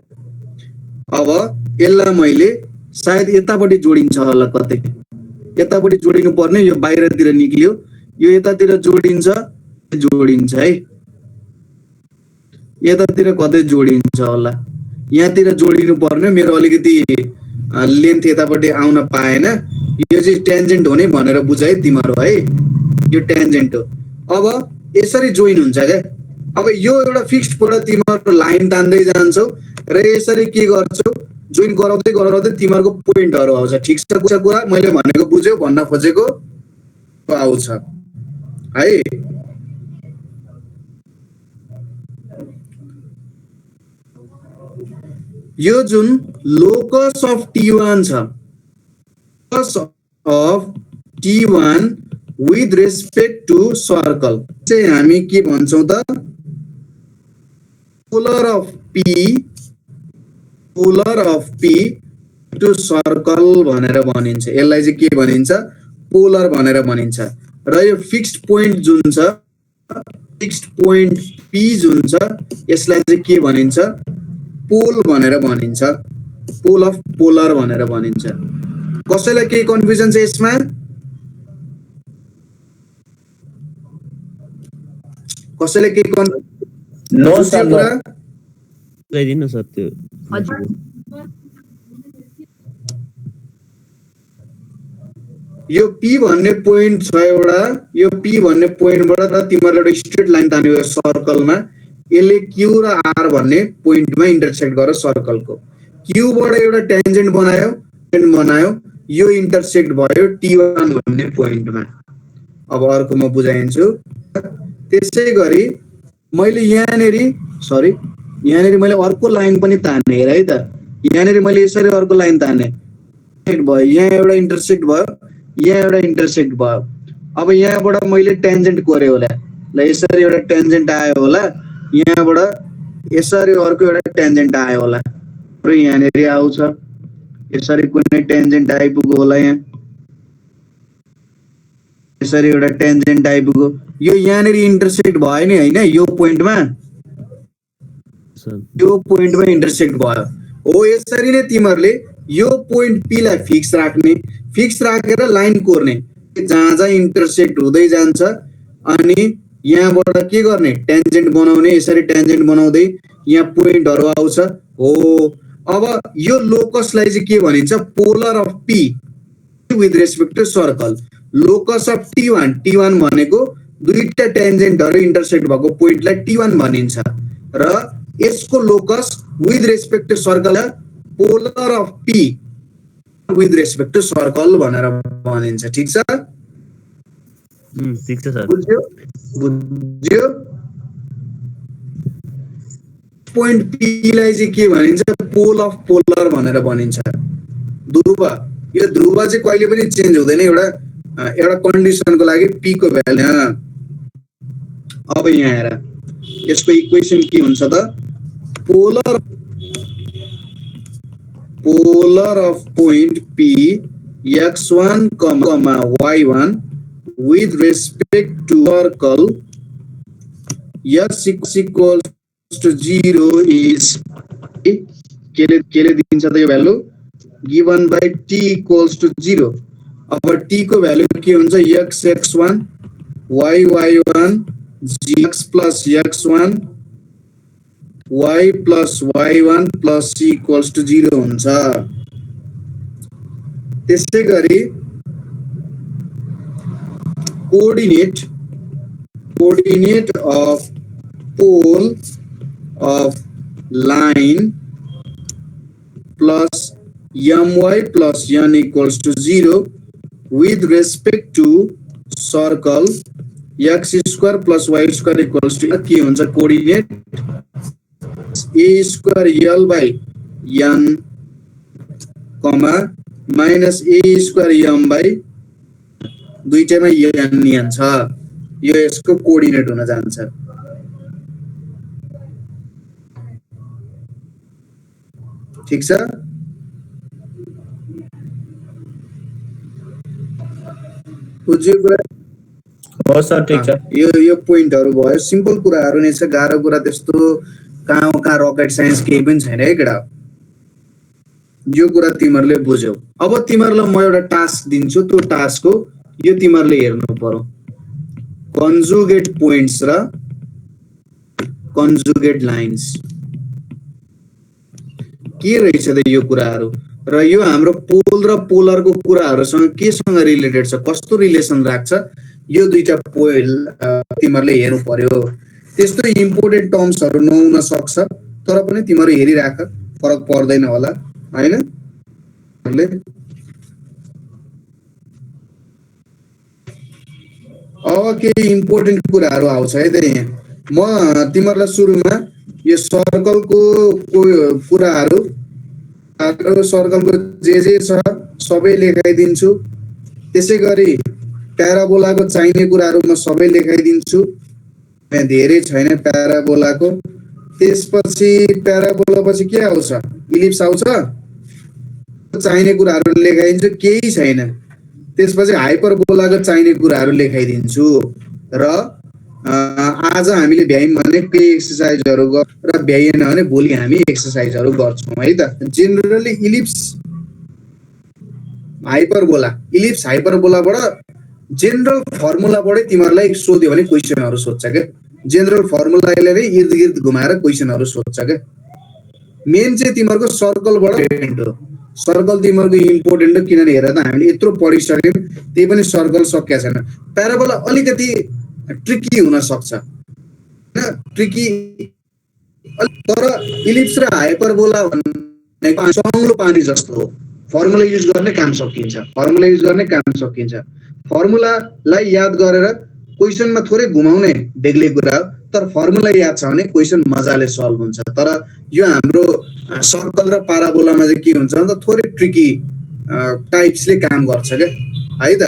अब यसलाई मैले सायद यतापट्टि जोडिन्छ होला, कतै यतापट्टि जोडिनु पर्ने, यो बाहिरतिर निक्लियो, यो यतातिर जोडिन्छ है, यतातिर कतै जोडिन्छ होला, यहाँतिर जोडिनु पर्ने। मेरो अलिकति लेन्थ यतापट्टि आउन पाएन, यो चाहिँ टेन्जेन्ट हो नै भनेर बुझाए तिमीहरु है, यो टेन्जेन्ट हो। अब यसरी जोइन हुन्छ क्या। अब यो एउटा फिक्स्डबाट तिमीहरु लाइन तान्दै जान्छौ र यसरी के गर्छौ, जोइन गराउँदै गराउँदै तिमीहरुको पोइन्टहरु आउँछ। ठीक छ कुरा, मैले भनेको बुझ्यौ, भन्न खोजेको आउँछ है। यो जुन लोकस अफ t1 छ, locus of t1 with respect to circle चाहिँ हामी के भन्छौं त, polar of p to circle भनेर भनिन्छ। यसलाई चाहिँ के भनिन्छ, पोलर भनेर भनिन्छ। र यो फिक्स्ड पोइन्ट जुन छ, फिक्स्ड पोइन्ट p जुन छ, यसलाई चाहिँ के भनिन्छ, पोल भनेर भनिन्छ, पोल अफ पोलर भनेर भनिन्छ। कसैलाई केही कन्फ्युजन छ यसमा? कसैले केही नो सर, लगाइदिनु सर त्यो। यो p भन्ने पोइन्ट छ एउटा, यो p भन्ने पोइन्टबाट त तिमीहरुले एउटा स्ट्रेट लाइन तान्यो सर्कलमा, यसले q र r भन्ने पोइन्टमा इन्टरसेक्ट गरेर सर्कलको q बाट एउटा टेन्जेन्ट बनायो, यो इन्टरसेक्ट भयो T1 भन्ने पोइन्टमा। अब अर्को म बुझाइन्छु। त्यसै गरी मैले यहाँनेरि मैले अर्को लाइन पनि ताने हेर है त। यहाँनेरि मैले यसरी अर्को लाइन ताने भयो, यहाँ एउटा इन्टरसेक्ट भयो, यहाँ एउटा इन्टरसेक्ट भयो। अब यहाँबाट मैले टेन्जेन्ट कोरेँ होला, ल यसरी एउटा टेन्जेन्ट आयो होला, यहाँबाट यसरी अर्को एउटा टेन्जेन्ट आयो होला र यहाँनेरि आउँछ, यसरी कुनै टेन्जेन्ट आइपुग्यो होला, यहाँ यसरी एउटा टेन्जेन्ट आइपुग्यो, यो यहाँनेरि इन्टरसेक्ट भयो नि हैन, यो पोइन्टमा इन्टरसेक्ट भयो हो। यसरी नै तिमीहरूले यो पोइन्ट पी लाई फिक्स राखेर लाइन कोर्ने, जहाँ जहाँ इन्टरसेक्ट हुँदै जान्छ अनि यहाँबाट के गर्ने टेन्जेन्ट बनाउने, यसरी टेन्जेन्ट बनाउँदै यहाँ पोइन्टहरु आउँछ हो। अब यो लोकसलाई चाहिँ के भनिन्छ, polar of P with respect to circle. Locus of T1 भनेको दुईटा टेन्जेन्टहरु इन्टरसेक्ट भएको पोइन्टलाई T1 भनिन्छ र यसको locus with respect to circle polar of P with respect to circle भनेर भनिन्छ। ठीक छ? ठीक छ सर। बुझ्यो? पोइन्ट पी लाई चाहिँ के भनिन्छ, पोल अफ पोलर भनेर भनिन्छ। ध्रुव, यो ध्रुव चाहिँ कहिले पनि चेन्ज हुँदैन, एउटा कन्डिसनको लागि पी को भ्यालु। अब यहाँ हेर, यसको इक्वेसन के हुन्छ त, polar of point P x1, y1 with respect to circle x equals to 0 is केले दिन्छ त यो value, given by t equals to 0। अब t को भ्यालु के हुन्छ, x1 y1 x plus x1 y plus y1 plus c equals to 0 हुन्छ। त्यसै गरी coordinate of pole of line plus my plus n equals to 0 with respect to circle x square plus y square equals to के हुन्छ, coordinate a square l by n minus a square m by दुईटैमा n छ, यो यसको coordinate हुन जान्छ। ठीक छ? बुझ्यो कुरा? हो सर, ठीक छ। यो पोइन्टहरु भयो, सिम्पल कुराहरु नै छ, गाह्रो कुरा त्यस्तो कहाँ रकेट साइन्स केही पनि छैन है केटा। यो कुरा तिमीहरुले बुझ्यौ। अब तिमीहरुलाई म एउटा टास्क दिन्छु, त्यो टास्कको यो तिमीहरुले हेर्नु पर्यो, कन्जुगेट पोइन्ट्स र कन्जुगेट लाइन्स के रहेछ त यो कुराहरु, र यो हाम्रो पोल र पोलरको कुराहरुसँग केसँग रिलेटेड छ, कस्तो रिलेसन राख्छ, यो दुईटा पोल तिमीहरुले हेर्नु पर्यो। त्यस्तो इम्पोर्टेन्ट टर्म्सहरु नहुन सक्छ, तर पनि तिमीहरु हेरिराख, फरक पर्दैन होला हैन। अब के इम्पोर्टेन्ट कुराहरु आउँछ है त यहाँ। म तिमीहरुलाई सुरुमा यो सर्कलको कुराहरु, सर्कलको जे छ सबै लेखाइदिन्छु। त्यसै गरी प्याराबोलाको चाहिने कुराहरु म सबै लेखाइदिन्छु, यहाँ धेरै छैन प्याराबोलाको। त्यसपछि प्याराबोला पछि के आउँछ, इलिप्स आउँछ, चाहिने कुराहरु लेखाइदिन्छु, केही छैन। त्यसपछि हाइपरबोलाको चाहिने कुराहरु लेखाइदिन्छु र आज हामीले भ्यायौं भने केही एक्सरसाइजहरु र भ्याइएन भने भोलि हामी एक्सरसाइजहरु गर्छौं है त। जेनरली इलिप्स हाइपरबोलाबाट जेनरल फर्मुलाबाटै तिमीहरुलाई सोध्यो भने क्वेशनहरु सोध्छ के, जेनरल फर्मुलाले नै इर्दगिर्द घुमाएर क्वेशनहरु सोध्छ के। मेन चाहिँ तिमीहरुको सर्कलबाट इम्पोर्टेन्ट हो, सर्कल तिमीहरुको इम्पोर्टेन्ट हो, किनभने हेर त हामीले यत्रो पढिसक्यौं त्यही पनि सर्कल सकिया छैन। प्याराबोला अलिकति ट्रिकी हुन सक्छ हैन, ट्रिकी, तर इलिप्स र हाइपरबोला भनेको सङ्लो पानी जस्तो हो, फर्मुला युज गर्ने काम सकिन्छ, फर्मुला युज गर्ने काम सकिन्छ। फर्मुलालाई याद गरेर क्वेसनमा थोरै घुमाउने बेग्लै कुरा हो, तर फर्मुला याद छ भने क्वेसन मजाले सल्भ हुन्छ। तर यो हाम्रो सर्कल र पाराबोलामा चाहिँ के हुन्छ भन्दा थोरै ट्रिकी टाइप्सले काम गर्छ क्या है त।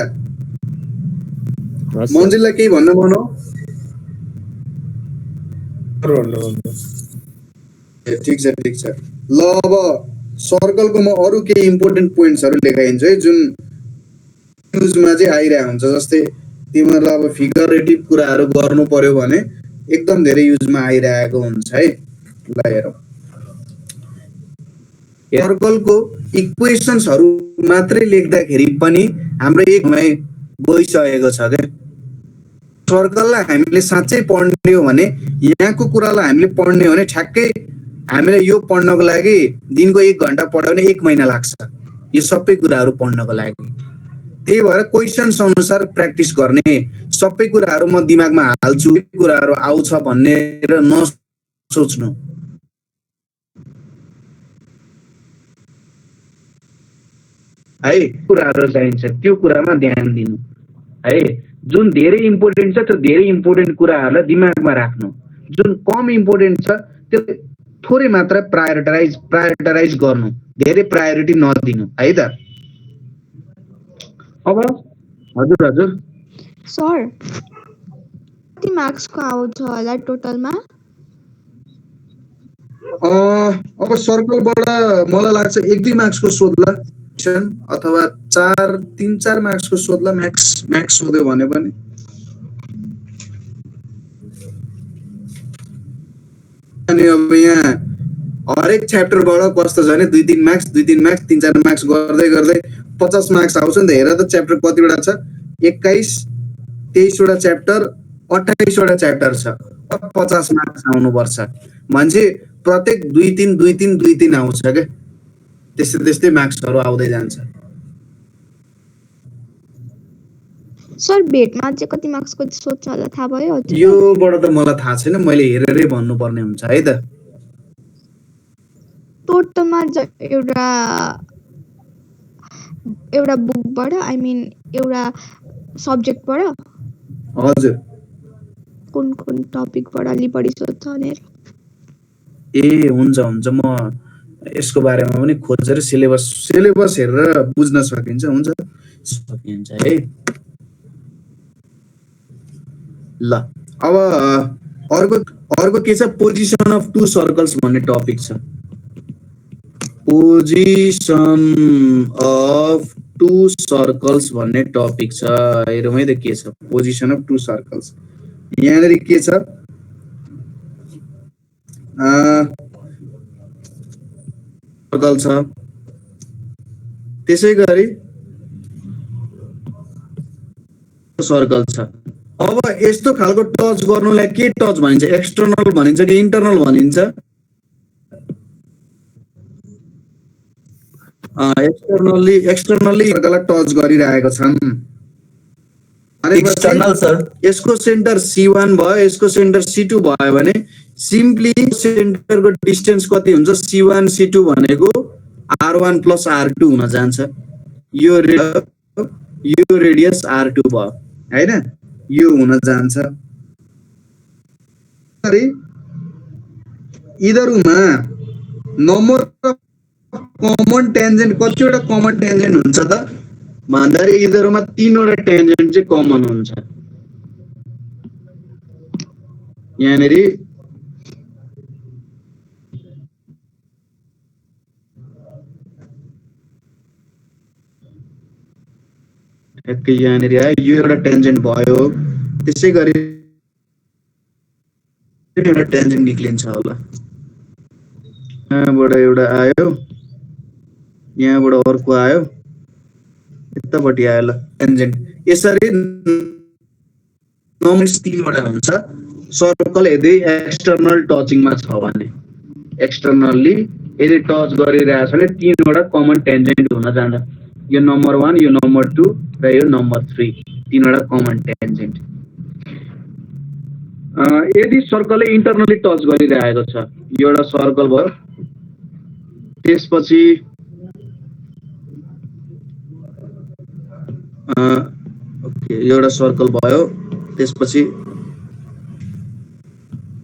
हस् सर। मन्जिललाई केही भन्न मन हो? ठिक छ ठिक छ। ल अब सर्कलको म अरू केही इम्पोर्टेन्ट पोइन्ट्सहरू लेखाइदिन्छु है, जुन युजमा चाहिँ आइरहेको हुन्छ। जस्तै तिमीहरूलाई अब फिगरेटिभ कुराहरू गर्नु पर्यो भने एकदम धेरै युजमा आइरहेको हुन्छ है। ल हेरौँ, सर्कलको इक्वेसन्सहरू मात्रै लेख्दाखेरि पनि हाम्रो एकमै गइसकेको छ क्या। सर्कललाई हामीले साँच्चै पढ्ने हो भने, यहाँको कुरालाई हामीले पढ्ने हो भने ठ्याक्कै हामीलाई यो पढ्नको लागि दिनको 1 घन्टा पढ्यो भने 1 महिना लाग्छ यो सबै कुराहरू पढ्नको लागि। त्यही भएर क्वेसन्स अनुसार प्र्याक्टिस गर्ने, सबै कुराहरू म दिमागमा हाल्छु, कुराहरू आउँछ भनेर नसोच्नु है। कुराहरू चाहिन्छ त्यो कुरामा ध्यान दिनु है। जुन धेरै इम्पोर्टेन्ट छ त्यो धेरै इम्पोर्टेन्ट कुराहरूलाई दिमागमा राख्नु, जुन कम इम्पोर्टेन्ट छ त्यो थोरै मात्र प्रायोरिटाइज गर्नु, धेरै प्रायोरिटी नदिनु है त। अब हजुर हजुर सर कति मार्क्सको आउँछ होला टोटलमा? अब सर्कलबाट मलाई लाग्छ 1-2 मार्क्सको सोध्ला, अथवा 3-4 मार्क्सको सोध्ला म्याक्स सोध्यो भने पनि। अनि अब यहाँ हरेक च्याप्टरबाट कस्तो छ भने 2-3 मार्क्स 3-4 मार्क्स गर्दै गर्दै 50 मार्क्स आउँछ नि त। हेर त च्याप्टर कतिवटा छ, 21-23 वटा च्याप्टर, 28 वटा च्याप्टर छ, 50 मार्क्स आउनुपर्छ भनेपछि प्रत्येक 2-3 आउँछ क्या। त्यस्तै मार्क्सहरू आउँदै जान्छ। सर भेटमा चाहिँ कति मार्क्सको सोध्छ होला थाहा भयो? योबाट त मलाई थाहा छैन, मैले हेरेरै भन्नुपर्ने हुन्छ है त। टोटलमा एउटा बुकबाट, आई मिन एउटा सब्जेक्टबाट हजुर कुन टपिकबाट अलि बढी सोध्छ भनेर? ए हुन्छ म यसको बारेमा पनि खोजेर सिलेबस हेरेर बुझ्न सकिन्छ है। ल अब अर्को के छ, पोजिसन अफ 2 सर्कल्स भन्ने टपिक छ। पोजिसन अफ 2 सर्कल्स भन्ने टपिक छ। हेरौँ है त के छ पोजिसन अफ 2 सर्कल्स। यहाँनिर के छ, सर्कल छ, त्यसै गरी सर्कल छ। अब यस्तो खालको टच गर्नुलाई के टच भनिन्छ, एक्सटर्नल भनिन्छ कि इन्टर्नल भनिन्छ? एक्सटर्नल्ली सर्कललाई टच गरिरहेको छन्। External sir. यसको सेन्टर C1 भयो, यसको सेन्टर C2 भयो भने सिम्पली सेन्टरको डिस्टेन्स कति हुन्छ, C1 C2 भनेको R1 + R2 हुन जान्छ। यो रेडियस R2 भयो हैन, यो हुन जान्छ। यिनीहरुमा नम्बर अफ कमन टेन्जेन्ट कतिवटा कमन टेन्जेन्ट हुन्छ त भन्दाखेरि यिनीहरुमा 3 वटा टेन्जेन्ट चाहिँ कमन हुन्छ। यहाँनेर यहाँनेर आयो, यो एउटा टेन्जेन्ट भयो, त्यसै गरी एउटा टेन्जेन्ट निक्लिन्छ होला। यहाँबाट एउटा आयो, यहाँबाट अर्को आयो, यतापट्टि आयो ल टेन्जेन्ट। यसरी नम्बर 3 वटा हुन्छ सर्कल यदि एक्सटर्नल टचिङमा छ भने। एक्सटर्नल्ली यदि टच गरिरहेछ भने 3 वटा कमन टेन्जेन्ट हुन जान्छ। यो नम्बर 1, यो नम्बर 2 र यो नम्बर 3, 3 वटा कमन टेन्जेन्ट। यदि सर्कलले इन्टर्नली टच गरिरहेको छ, यो एउटा सर्कल भयो, त्यसपछि ओके यो एउटा सर्कल भयो, त्यसपछि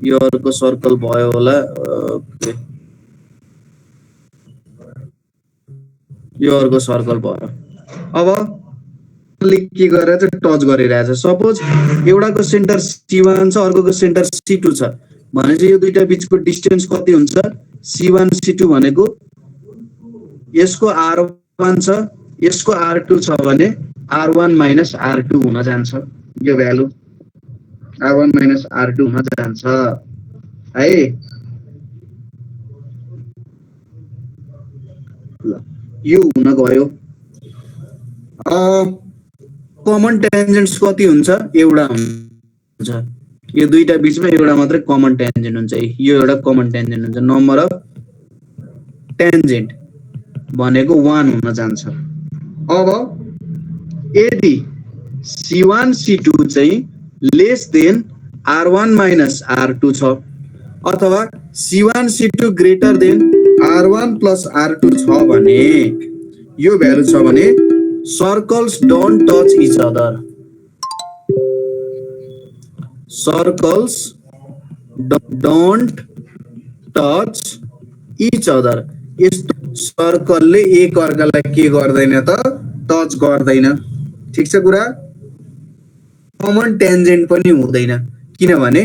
यो अर्को सर्कल भयो होला। ओके यो अर्को सर्कल भयो। अब के गरेर चाहिँ टच गरिरहेछ। सपोज एउटाको सेन्टर C1 छ, अर्कोको सेन्टर C2 छ भने चाहिँ यो दुईटा बीचको डिस्टेन्स कति हुन्छ? C1 C2 भनेको यसको R1 छ, यसको R2 छ भने R1 माइनस R2 हुन जान्छ। यो भ्यालु R1 माइनस R2 हुन जान्छ है। यो हुन गयो। कमन टेन्जेन्ट्स कति हुन्छ? एउटा हुन्छ। यो दुईटा बीचमा एउटा मात्रै कमन टेन्जेन्ट हुन्छ। यो एउटा कमन टेन्जेन्ट हुन्छ। नम्बर अफ टेन्जेन्ट भनेको 1 हुन जान्छ। अब यदि C1 C2 चाहिँ less than R1 minus R2 छ अथवा C1 C2 greater than R1 plus R2 छ भने यो भ्यालु छ भने circles don't touch each other. Circles don't touch each other. यस्तो सर्कलले एक अर्कालाई के गर्दैन त? टच गर्दैन। ठीक छ कुरा? कमन टेन्जेन्ट पनि हुँदैन। किनभने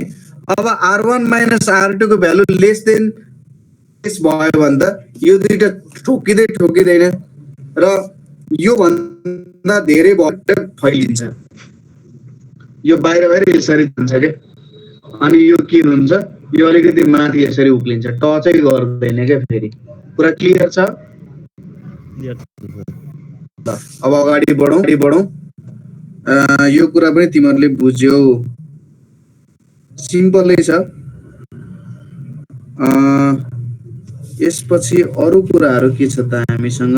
अब R1 माइनस R2 को भ्यालु लेस देन लेस भयो भने त यो दुईटा ठोकिँदैन र यो भन्दा धेरै भएर फैलिन्छ। यो बाहिर यसरी जान्छ के, अनि यो के हुन्छ? यो अलिकति माथि यसरी उक्लिन्छ, टचै गर्दैन के फेरि। पुरा क्लियर छ? अब अगाडि बढौं। यो कुरा पनि तिमीहरूले बुझ्यौ। सिम्पलै छ। यसपछि अरु कुराहरू के छ त हामीसँग?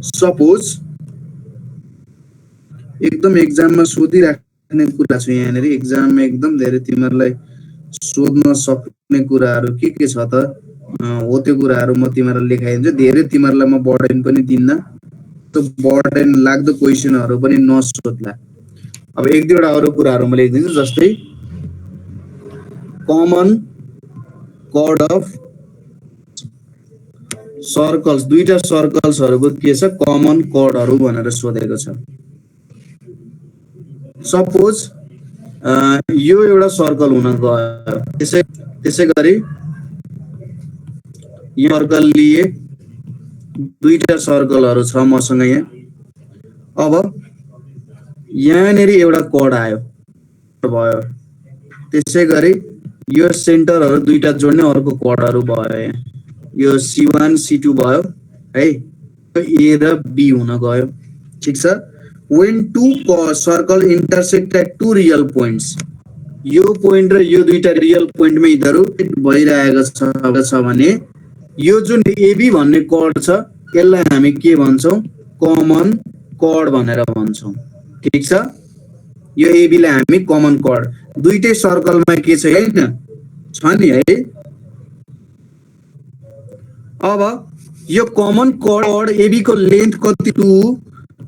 सपोज एकदम एक्जाममा सोधिराख्ने कुरा छ यहाँनेरि। एक्जाममा एकदम धेरै तिमीहरूलाई सोध्न सक्ने कुराहरू के छ त? हो त्यो कुराहरू म तिमीहरूलाई लेखाइदिन्छु। धेरै तिमीहरूलाई म बर्डन पनि दिन्न। त्यो बर्डन लाग्दो क्वेसनहरू पनि नसोध्ला। अब एक दुईवटा अरू कुराहरू म लेखिदिन्छु। जस्तै कमन कॉर्ड अफ सर्कल्स, दुईटा सर्कल्सहरुको के छ? कमन कॉर्डहरु भनेर सोधेको छ। सपोज यो एउटा सर्कल हुन गयो, त्यसैगरी यो सर्कल लिए, दुईटा सर्कलहरु छ मसँग यहाँ। अब यहाँनेरि एउटा कॉर्ड आयो भयो, त्यसैगरी यो सेन्टरहरु दुईटा जोड्ने अर्को कॉर्डहरु भयो यहाँ। यो C1 C2 भयो है, A र B हुन गयो। ठीक छ। when two circle intersect at two real points, यो पोइन्ट र यो दुईटा रियल पोइन्टमा यिनीहरु भइरहेको छ भने यो जुन AB भन्ने कॉर्ड छ यसलाई हामी के भन्छौं? कमन कॉर्ड भनेर भन्छौं। ठीक छ। यो AB लाई हामी कमन कॉर्ड, दुईटै सर्कलमा के छ हैन छ नि है। अब यो कमन कॉर्ड AB को लेन्थ कति?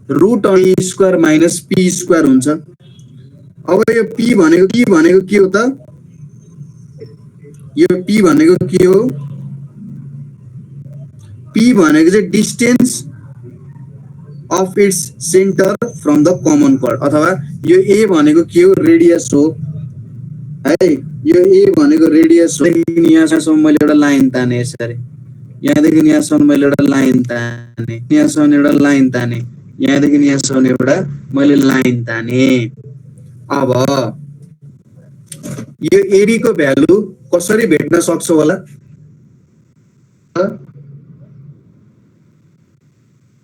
2√A² माइनस P² हुन्छ। अब यो P भनेको के हो त? यो P भनेको के हो? P भनेको चाहिँ distance of its centre from the common chord, अथवा यो A भनेको के हो? रेडियस हो है। यो A भनेको रेडियस हो। यहाँसम्म मैले एउटा लाइन ताने यसरी, यहाँदेखि यहाँसम्म मैले एउटा लाइन ताने, यहाँसम्म एउटा लाइन ताने, यहाँदेखि यहाँसम्म एउटा मैले लाइन ताने। अब यो AB को भ्यालु कसरी भेट्न सक्छौ होला?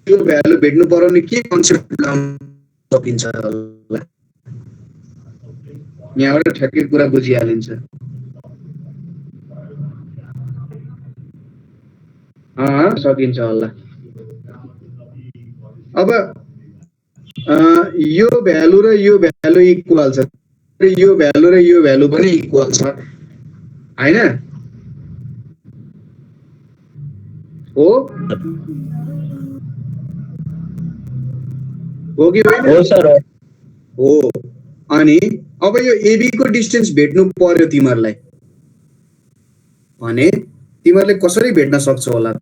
यो भ्यालु भेट्नु पर्यो भने के कन्सेप्ट लगाउन सकिन्छ होला? यहाँबाट ठ्याक्कै कुरा बुझिहालिन्छ। सकिन्छ होला। अब यो भ्यालु र यो भ्यालु इक्वल छ, यो भ्यालु र यो भ्यालु पनि इक्वल छ हैन? हो हो कि होइन? हो सर हो हो। अनि अब यो एबी को डिस्टेन्स भेट्नु पर्यो तिमीहरूलाई भने तिमीहरूले कसरी भेट्न सक्छौ होला त?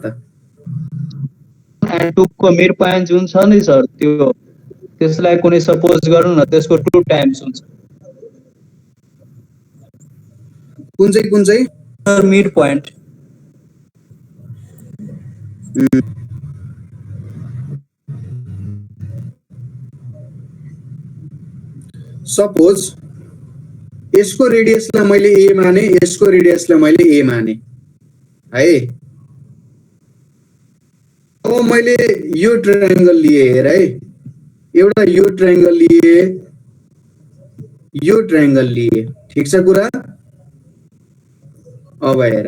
एन्ड 2 को मिड पोइन्ट जुन छ नि सर त्यो त्यसलाई कुनै सपोज गरौँ न त्यसको 2 टाइम्स हुन्छ कुन चाहिँ? सर मिड पोइन्ट सपोज यसको रेडियसलाई मैले ए माने, यसको रेडियसलाई मैले ए माने है। अब मैले यो ट्रायंगल लिए हेर है, एउटा यो ट्रायंगल लिए, यो ट्रायंगल लिए, ठीक छ कुरा? अब हेर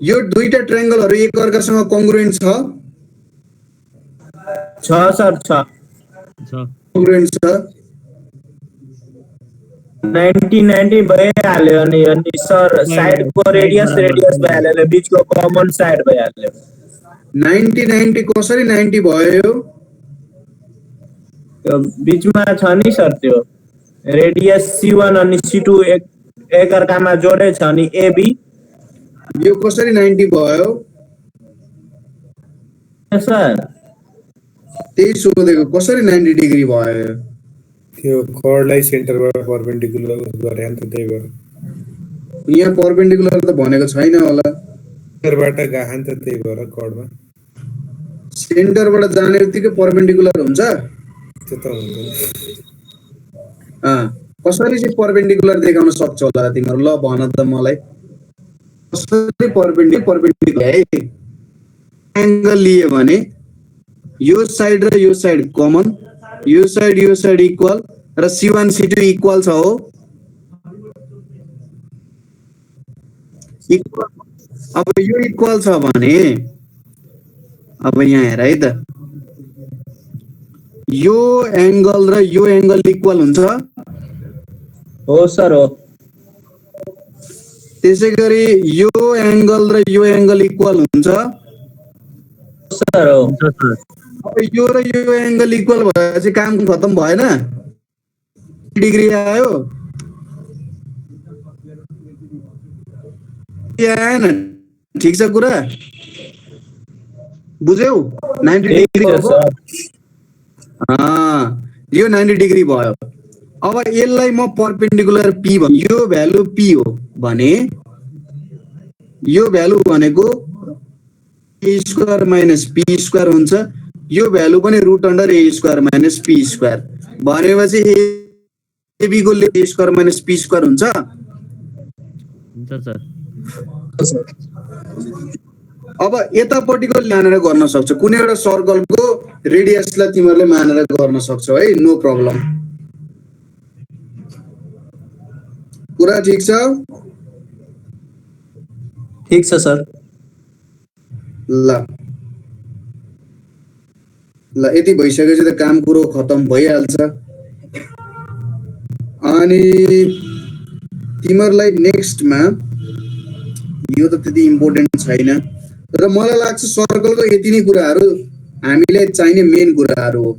यो दुईटा ट्रायंगलहरु एक अर्कासँग कङ्ग्रुएन्ट छ? छ सर छ कङ्ग्रुएन्ट छ। 90 भइहाल्यो अनि सर साइडको रेडियस भइहाल्यो बीचको कमन साइड भइहाल्यो 90 कसरी 90 भयो? त्यो बीचमा छ नि सर त्यो रेडियस C1 अनि C2 एक अर्कामा जोडे छ अनि AB यो कसरी 90 भयो? सर त्यही सोधेको कसरी 90 डिग्री भयो? त्यो कर्डलाई सेन्टरबाट परपेन्डिकुलर गरे नि त त्यही भएर यहाँ परपेन्डिकुलर त भनेको छैन होला। सेन्टरबाट गए नि त त्यही भएर कर्डमा सेन्टरबाट जाने बित्तिकै परपेन्डिकुलर हुन्छ? त्यो त हुन्छ कसरी चाहिँ परपेन्डिकुलर देखाउन सक्छ होला तिमीहरू? ल भन त मलाई कसरी परपेन्डिकुलर है? एंगल लिए भने यो साइड र यो साइड कमन, यो साइड इक्वल र C1 C2 इक्वल छ हो? इक्वल। अब यो इक्वल छ भने अब यहाँ हेर है त, यो एंगल र यो एंगल इक्वल हुन्छ? हो सर हो। त्यसैगरी यो एंगल र यो एंगल इक्वल हुन्छ? सर हो। अब यो र यो एंगल इक्वल भएपछि काम खत्म भएन? डिग्री आयो? आएन? ठीक छ कुरा? बुझ्यौ? 90 डिग्री भयो। यो 90 डिग्री भयो। अब यसलाई म परपेन्डिकुलर P भन्छु, यो भ्यालु P हो भने यो भ्यालु भनेको a square minus p square हुन्छ। यो भ्यालु पनि root under a square minus p square भनेपछि ab को a square minus p square हुन्छ? अब यतापट्टिको ल्यानेर गर्न सक्छ, कुनै एउटा सर्कलको रेडियसलाई तिमीहरूले मानेर गर्न सक्छौ है, नो प्रब्लम। कुरा ठीक छ? ठीक छ सर। ल यति भइसकेपछि त काम कुरो खतम भइहाल्छ। अनि तिमीहरूलाई नेक्स्टमा यो त त्यति इम्पोर्टेन्ट छैन, तर मलाई लाग्छ सर्कलको यति नै कुराहरू हामीलाई चाहिने मेन कुराहरू हो।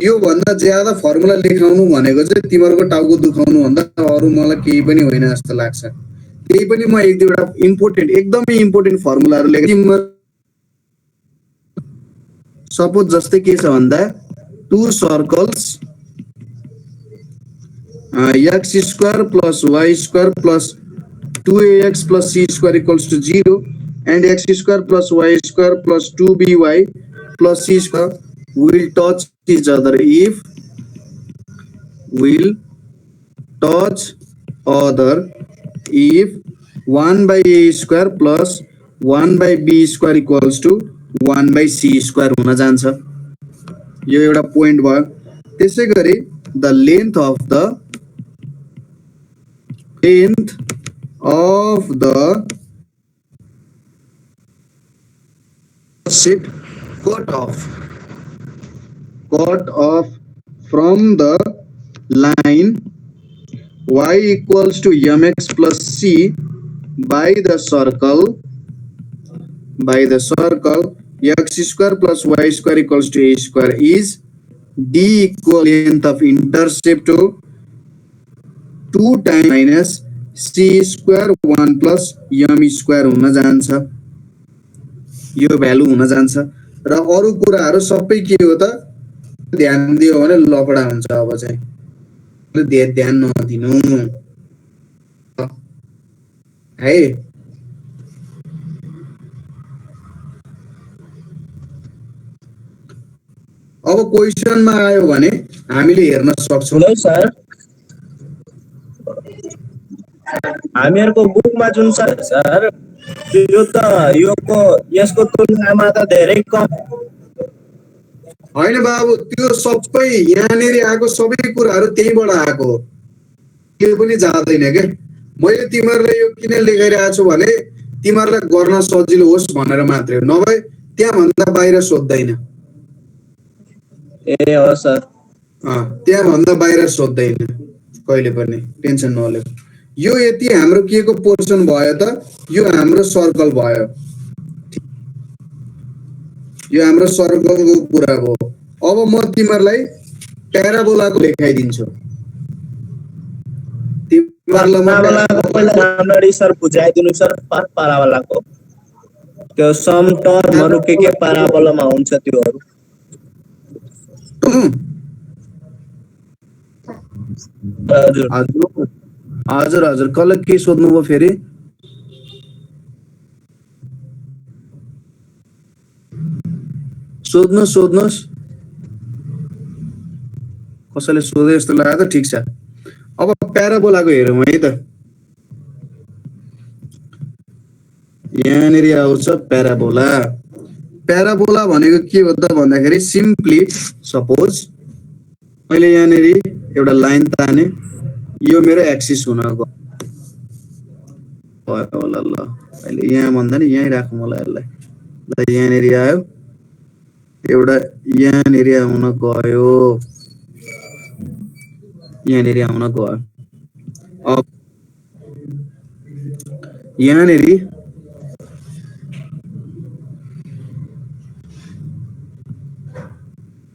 यो भन्दा ज्यादा फर्मुला लेखाउनु भनेको चाहिँ तिमीहरूको टाउको दुखाउनु भन्दा अरू मलाई केही पनि होइन जस्तो लाग्छ। त्यही पनि म एक दुईवटा इम्पोर्टेन्ट एकदमै इम्पोर्टेन्ट फर्मुलाहरू लेखेँ। सपोज जस्तै के छ भन्दा two circles x square plus y square plus 2ax plus c square equals to 0 and x square plus y square plus 2by plus c square will touch each other if will touch other if 1 by a square plus 1 by b square equals to 1 by c square हुन जान्छ। यो एउटा point भयो। त्यसैगरी the length of the set cut off from the line y equals to mx plus c by the circle x square plus y square equals to a square is d equal length of intercept हो 2 times minus c square 1 plus m square हुन जान्छ, यो value हुन जान्छ। र अरु कुराहरु सबै के हो त ध्यान दियो भने लफडा हुन्छ। अब चाहिँ ध्यान नदिनु है। अब क्वेशनमा आयो भने हामीले हेर्न सक्छौं। हेलो सर, हामीहरुको बुकमा जुन छ सर, यो त यसको तुलनामा त धेरै कम। हैन बाबु, त्यो सबै यहाँनेरि आएको सबै कुराहरु त्यहीबाट आएको हो, के पनि जाँदैन के। मैले तिमीहरुलाई यो किन लेखाइरहेको छु भने तिमीहरुलाई गर्न सजिलो होस् भनेर मात्रै हो, नभए त्यहाँ भन्दा बाहिर सोध्दैन। ए हो सर। त्यहाँ भन्दा बाहिर सोध्दैन कहिले पनि, टेन्सन नलिऊ। यो यति हाम्रो के को पोर्सन भयो त, यो हाम्रो सर्कल भयो, यो हाम्रो सर्कलको कुरा हो। अब म तिमीहरुलाई प्याराबोलाको लेखाइदिन्छु। प्याराबोलाको पहिला राम्ररी सर बुझाइदिनु सर। प्याराबोलाको त्यो सम टर्महरु के प्याराबोलामा हुन्छ त्योहरु। हजुर हजुर हजुर हजुर, कसले के सोध्नुभयो फेरि? सोध्नुहोस्। कसैले सोधे जस्तो लाग्यो त, ठिक छ। अब प्याराबोलाको हेरौँ है त। यहाँनेरि आउँछ प्याराबोला। प्याराबोला भनेको के हो त भन्दाखेरि सिम्पली सपोज मैले यहाँनेरि एउटा लाइन ताने, यो मेरो एक्सिस हुन गयो होला। ल अहिले यहाँ भन्दा नि यहीँ राखौँ होला यसलाई। ल यहाँनेरि आयो, एउटा यहाँनेरि आउन गयो, यहाँनेरि आउन गयो। अब यहाँनेरि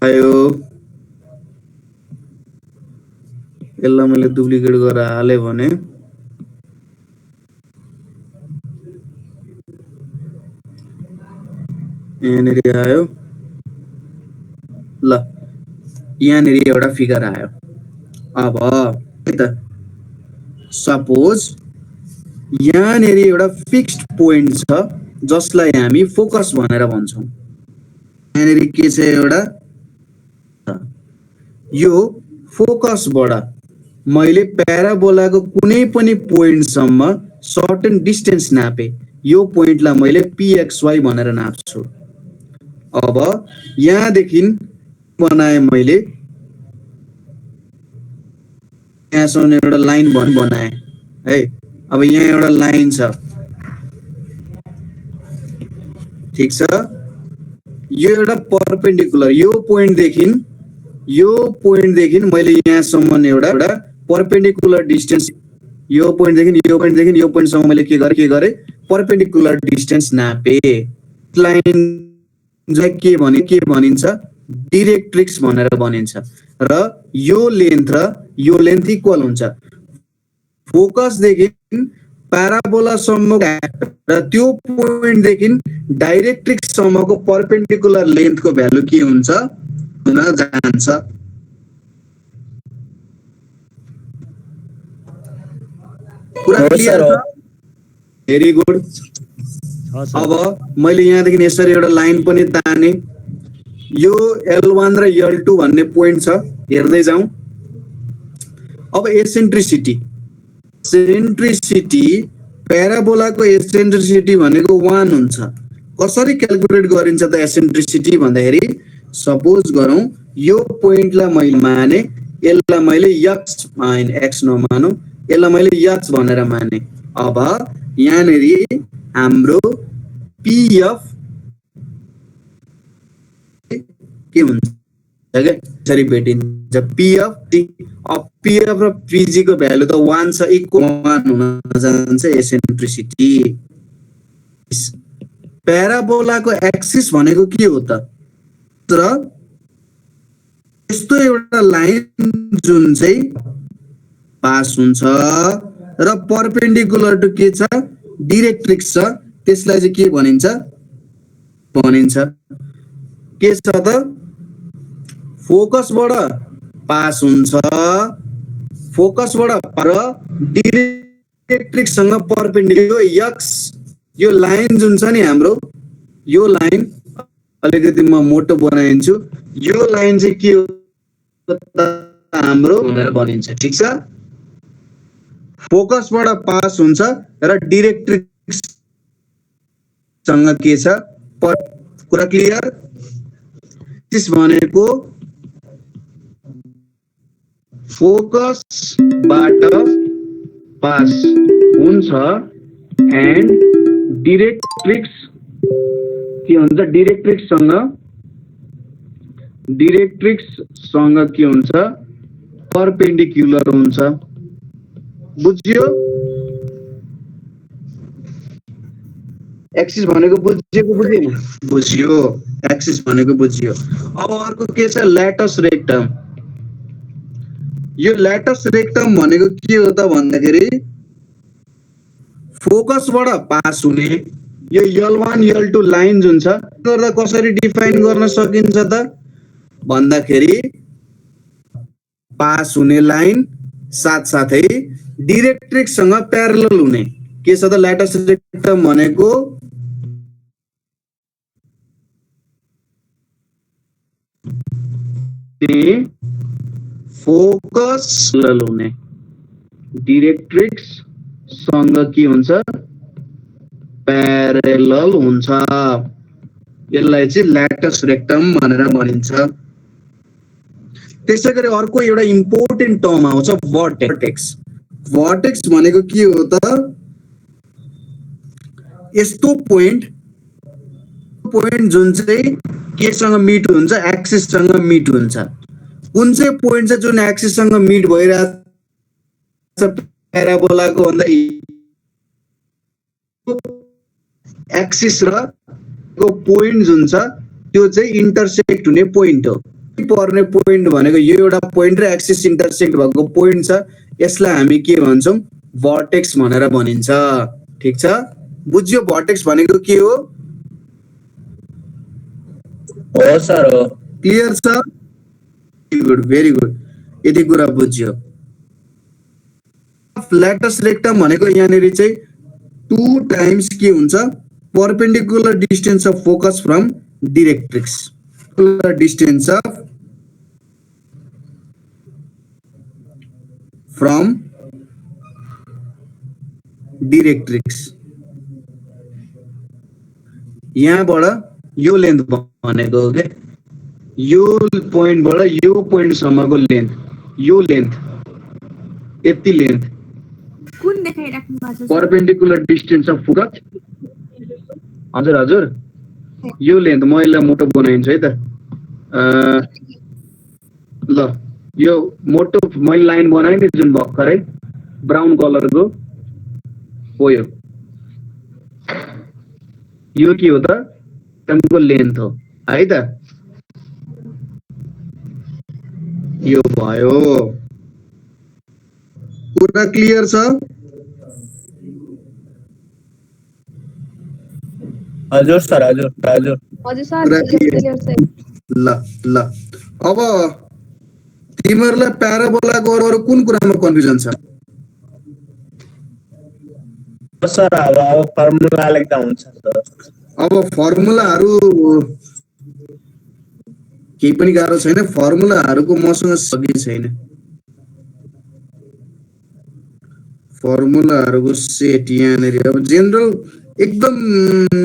आयो, यसलाई मैले डुप्लिकेट गरेर हालेँ भने यहाँनेरि आयो। ल यहाँनेरि एउटा फिगर आयो। अब सपोज यहाँनेरि एउटा फिक्स्ड पोइन्ट छ जसलाई हामी फोकस भनेर भन्छौं। यहाँनेरि के छ, एउटा यो फोकसबाट मैले प्याराबोलाको कुनै पनि पोइन्टसम्म सर्टेन डिस्टेन्स नापे, यो पोइन्टलाई मैले pxy भनेर नाप्छु। अब यहाँदेखि बनाए मैले, यहाँसम्म एउटा लाइन बनाए है। अब यहाँ एउटा लाइन छ, ठीक छ। यो एउटा परपेन्डिकुलर, यो पोइन्टदेखि मैले यहाँसम्म एउटा परपेन्डिकुलर डिस्टेन्स, यो पोइन्टसम्म मैले के गरेँ परपेन्डिकुलर डिस्टेन्स नापे। लाइन के भनिन्छ, डिरेक्ट्रिक्स भनेर भनिन्छ। र यो लेन्थ इक्वल हुन्छ फोकसदेखि प्याराबोलासम्म र त्यो पोइन्टदेखि डाइरेक्ट्रिक्ससम्मको परपेन्डिकुलर लेन्थको भ्यालु के हुन्छ, हुन जान्छ। पुरा क्लियर छ? Very good. अब मैले यहाँदेखि यसरी एउटा लाइन पनि ताने, यो L1 र L2 भन्ने पोइन्ट छ, हेर्दै जाउँ। अब एसेन्ट्रिसिटी प्याराबोलाको एसेन्ट्रिसिटी भनेको 1 हुन्छ। कसरी क्याल्कुलेट गरिन्छ त एसेन्ट्रिसिटी भन्दाखेरि, सपोज गरौँ यो पोइन्टलाई मैले माने, यसलाई मैले x नमानौँ, यसलाई मैले h भनेर माने। अब यहाँनेरि हाम्रो pf के हुन्छ के यसरी भेटिन्छ, pf र pg को भ्यालु त 1 छ, इक्वल 1 हुन जान्छ एसेन्ट्रिसिटी। प्याराबोलाको एक्सिस भनेको के हो त, र लाइन जुन चाहिँ पास हुन्छ र परपेन्डिकुलर टु के छ डाइरेक्ट्रिक्स छ त्यसलाई चाहिँ के भनिन्छ के छ त फोकसबाट पास हुन्छ फोकसबाट र डाइरेक्ट्रिक्ससँग परपेन्डिकुलर एक्स यो लाइन जुन छ नि हाम्रो यो लाइन अलिकति म मोटो बनाइदिन्छु यो लाइन चाहिँ के हो हाम्रो भनेर भनिन्छ ठीक छ फोकसबाट पास हुन्छ र डाइरेक्ट्रिक्स सँग के छ कुरा क्लियर त्यस भनेको फोकसबाट पास हुन्छ एन्ड डाइरेक्ट्रिक्स के हुन्छ डाइरेक्ट्रिक्ससँग के हुन्छ परपेन्डिकुलर हुन्छ बुझ्यो एक्सिस भनेको बुझ्यो एक्सिस भनेको बुझ्यो अब अर्को के छ ल्याटस रेक्टम यो ल्याटस रेक्टम भनेको के हो त भन्दाखेरि फोकसबाट पास हुने यो L1 L2 लाइन जुन छ गर्दा कसरी डिफाइन गर्न सकिन्छ त भन्दाखेरि पास हुने लाइन साथसाथै डाइरेक्ट्रिक्ससँग प्यारलल हुने के छ त ल्याटस रेक्टम भनेको फोकस हुने डाइरेक्ट्रिक्ससँग के हुन्छ प्यारलल हुन्छ यसलाई चाहिँ ल्याटस रेक्टम भनेर भनिन्छ त्यसैगरी अर्को एउटा इम्पोर्टेन्ट टर्म आउँछ भर्टेक्स भनेको के हो त यस्तो पोइन्ट जुन चाहिँ केसँग मिट हुन्छ एक्सिससँग मिट हुन्छ कुन चाहिँ पोइन्ट चाहिँ जुन एक्सिससँग मिट भइरहेछ प्याराबोलाको भन्दा एक्सिस र पोइन्ट जुन छ त्यो चाहिँ इन्टरसेक्ट हुने पोइन्ट हो पर्ने पोइन्ट भनेको यो एउटा पोइन्ट र एक्सिस इन्टरसेक्ट भएको पोइन्ट छ यसलाई हामी के भन्छौं भर्टेक्स भनेर भनिन्छ ठीक छ बुझ्यो भर्टेक्स भनेको के हो सर हो क्लियर छ भेरी गुड यति कुरा बुझ्यो ल्याटस रेक्टम भनेको यहाँनेरि चाहिँ 2 टाइम्स के हुन्छ perpendicular distance of focus from directrix distance of from directrix यहाँबाट यो लेन्थ भनेको हो के यो पोइन्टबाट यो पोइन्ट सम्मको लेन्थ यो लेन्थ यति लेन्थ कुन देखाइराख्नु भएको छ परपेन्डिकुलर डिस्टेन्स अफ फोकस हजुर हजुर यो लेन्थ म यसलाई मोटो बनाइदिन्छु है त ल यो मोटो मैले लाइन बनाएँ जुन भर्खरै ब्राउन कलरको हो यो के हो त त्यसको लेन्थ हो है त यो भयो कुरा क्लियर छ हजुर सर हजुर हजुर हजुर सर क्लियर छ ल ल अब तिमीहरुलाई प्याराबोलाको अरु कुन कुरामा कन्फ्युजन छ सर अब फर्मुला लेख्दा हुन्छ सर अब फर्मुलाहरु केही पनि गाह्रो छैन फर्मुलाहरुको मसँग सबै छैन फर्मुलाहरुको सेट यहाँनेरि अब जनरल एकदम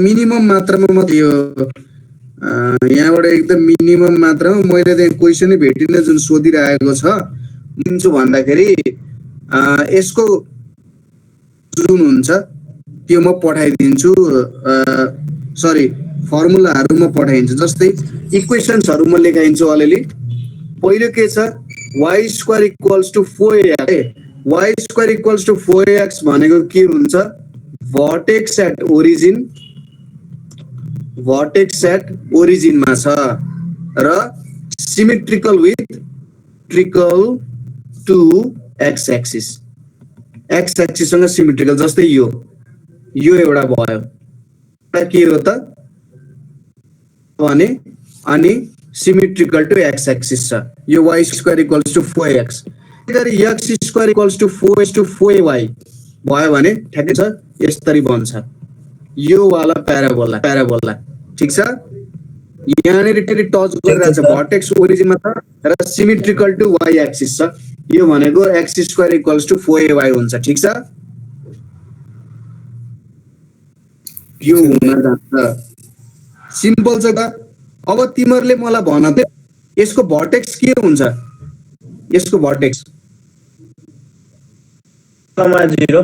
मिनिमम मात्रामा मात्र यो यहाँबाट एकदम मिनिमम मात्रामा मैले त्यहाँ क्वेशनै भेटिन जुन सोधिरहेको छ दिन्छु भन्दाखेरि यसको जुन हुन्छ त्यो म पठाइदिन्छु सरी फर्मुलाहरु म पठाइदिन्छु जस्तै इक्वेशन्सहरु म लेखाइदिन्छु अलिअलि पहिलो के छ y² = 4x y² = 4x भनेको के हुन्छ vertex at origin मा छ र symmetrical with symmetrical to X axis, X एक्सिससँग सिमेट्रिकल, जस्तै यो एउटा भयो, के हो त भने अनि सिमेट्रिकल टु एक्स एक्सिस छ, यो y square equals to 4x, गरी x square equals to 4y भयो भने ठ्याक्कै छ यसरी बन्छ यो वाला प्याराबोला। ठीक छ, यहाँनिर टच गरिरहेछ, भर्टेक्स ओरिजिनमा छ र सिमेट्रिकल टु y एक्सिस छ, यो भनेको x square equals to 4ay हुन्छ। ठीक छ, यो हुन जान्छ, सिम्पल छ त। अब तिमीहरूले मलाई भन त यसको भर्टेक्स के हुन्छ, यसको भर्टेक्स कमा 0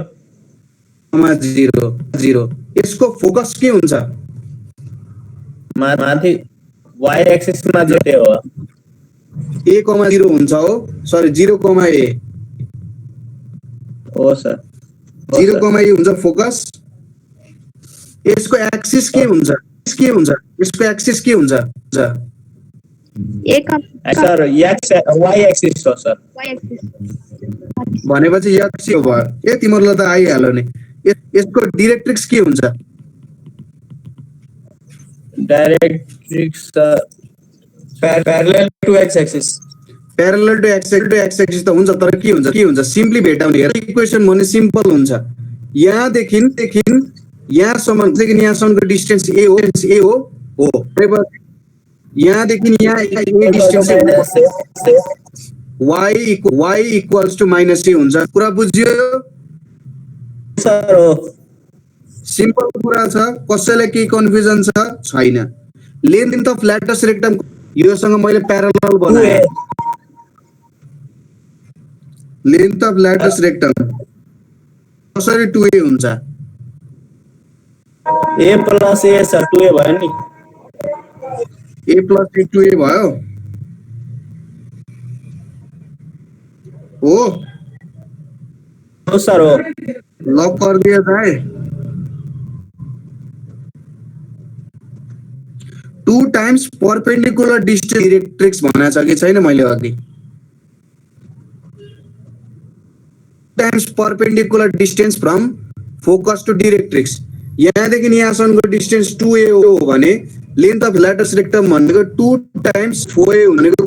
0 यसको फोकस के हुन्छ, माथि y एक्सिस मा जे हो a, 0 हुन्छ हो, सरी 0, a हो सर, 0, a हुन्छ फोकस। यसको एक्सिस के हुन्छ, यसको एक्सिस के हुन्छ एक सर y एक्सिस हो सर, y एक्सिस भनेपछि एक्स हो भयो। ए तिमीहरूलाई त आइहाल्यो नि, यसको डाइरेक्ट्रिक्स के हुन्छ, directrix parallel to X axis, parallel to X axis त हुन्छ, तर के हुन्छ सिम्पली भेटाउने। हेर इक्वेसन भने सिम्पल हुन्छ, यहाँदेखि यहाँसम्मको डिस्टेन्स ए हो, यहाँदेखि यहाँ A distance y equals to minus A हुन्छ। कुरा बुझ्यो सर हो, सिम्पल कुरा छ, कसैलाई केही कन्फ्युजन छैन। लेन्थ अफ ल्याटस रेक्टम योसँग मैले प्यारलल बनाएँ, लेन्थ अफ ल्याटस रेक्टम कसरी 2a हुन्छ, a plus a sir 2a भयो नि, a प्लस a 2a भयो हो सर हो, लक कर दिया जाए। 2 टाइम्स परपेंडिकुलर डिस्टेंस डाइरेक्ट्रिक्स भनेको छ कि छैन मैले अघि, times perpendicular distance from focus to directrix, यहाँदेखि यहाँसम्मको डिस्टेंस 2a हो भने लेन्थ अफ ल्याटस रेक्टम भनेको 2 टाइम्स 4a भनेको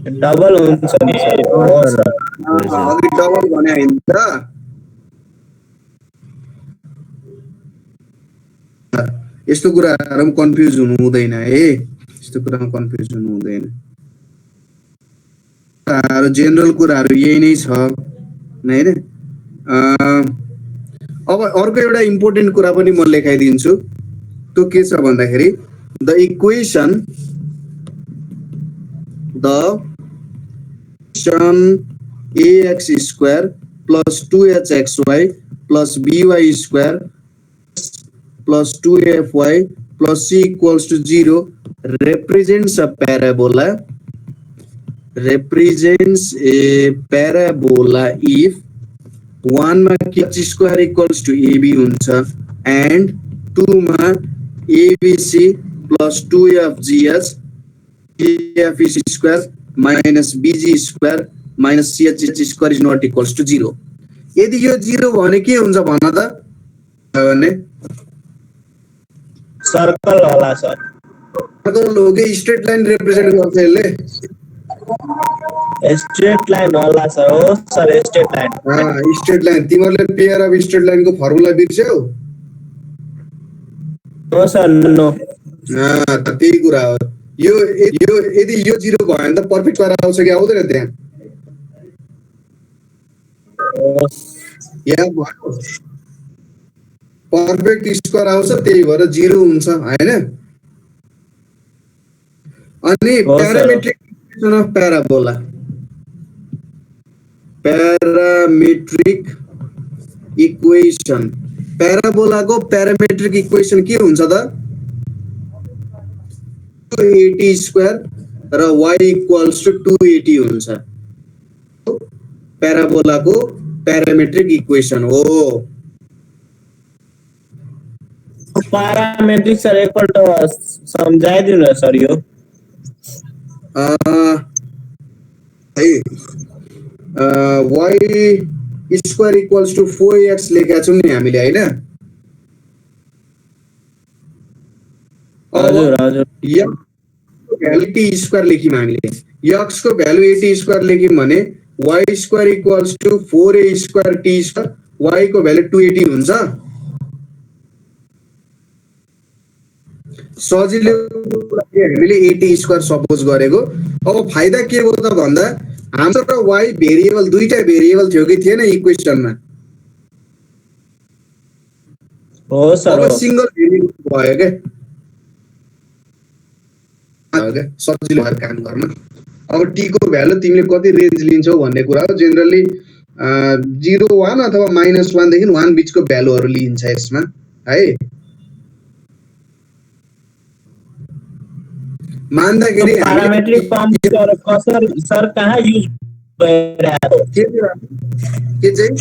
डबल हुन्छ नि सर, हो सर, अघि डबल भने हैन त। यस्तो कुराहरुमा कन्फ्युज हुनु हुँदैन है, यस्तो कुरामा कन्फ्युज हुनु हुँदैन। जेनरल कुराहरु यही नै छ हैन। अब अर्को एउटा इम्पोर्टेन्ट कुरा पनि म लेखाइदिन्छु, त्यो के छ भन्दाखेरि the equation ax square plus 2hxy plus by square plus 2fy plus c equals to 0 represents a parabola if 1 मा h square equals to ab हुन्छ and 2 मा abc plus 2fgh AFC square minus BG square minus CH square is not equals to 0. यदि यो 0 भने के हुन्छ भन त, भने सर्कल होला सर, सर्कल हो कि स्ट्रेट लाइन रिप्रेजेन्ट गर्छ यसले, स्ट्रेट लाइन होला सर, हो sir straight line, straight line. तिमीहरुले पेयर अफ स्ट्रेट लाइन को फर्मुला बिर्स्यौ, हो सर नो, त त्यही कुरा हो। यो यदि यो 0 भयो भने त पर्फेक्ट स्क्वायर आउँछ कि आउँदैन, त्यहाँ यहाँ भयो पर्फेक्ट स्क्वायर आउँछ, त्यही भएर 0 हुन्छ हैन। अनि parametric equation of parabola, parametric equation, प्याराबोलाको प्यारामेट्रिक इक्वेसन के हुन्छ त, 280 स्क्वायर र y इक्वल्स टु 280 हुन्छ, प्याराबोलाको प्यारामेट्रिक इक्वेसन हो। प्यारामेट्रिक सर एकपल्ट समझाइदिनु न सर यो। है y square equals to 4x लेखेका छौँ नि हामीले हैन। हजुर हजुर x को भ्यालु t स्क्वायर लेख्यौँ हामीले, x को भ्यालु a स्क्वायर लेख्यौँ भने y square equals to 4a square t square, y को भ्यालु 280 हुन्छ। सजिलो हामीले 80 स्क्वायर सपोज गरेको। अब फाइदा के हो त भन्दा हाम्रो y भेरिएबल दुईटा भेरिएबल थियो कि थिएन इक्वेसनमा, हो सर अब हो। सिंगल भेरिएबल भयो के सजिलो भयो काम गर्न। अब t को भ्यालु तिमीले कति रेन्ज लिन्छौ भन्ने कुरा हो। जेनरली 0 1 अथवा -1 देखि 1 बिचको भ्यालुहरु लिइन्छ यसमा है। मान्दाखेरि प्यारामेट्रिक फर्म कसरी सर कहाँ युज भइरहेको? के चाहिँ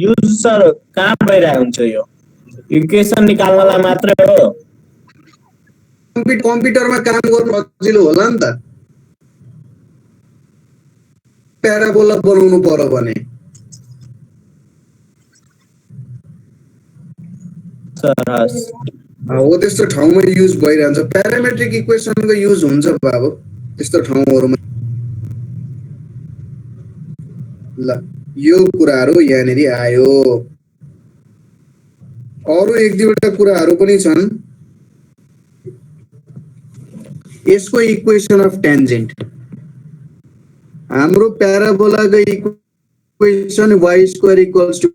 युज सर कहाँ भइरहेको हुन्छ? यो इक्वेसन निकाल्नलाई मात्रै हो? कम्प्युटरमा काम गर्नु सजिलो होला नि त। प्याराबोला बनाउनु पर्यो भने सर हस्। हो त्यस्तो ठाउँमा युज भइरहन्छ। प्यारामेट्रिक इक्वेसनको युज हुन्छ बाबु त्यस्तो ठाउँहरुमा। ल यो कुराहरु यहाँनेरि आयो। अरु एक दुईवटा कुराहरु पनि छन्। यसको इक्वेसन अफ टेन्जेन्ट, हाम्रो प्याराबोलाको equation y square equals to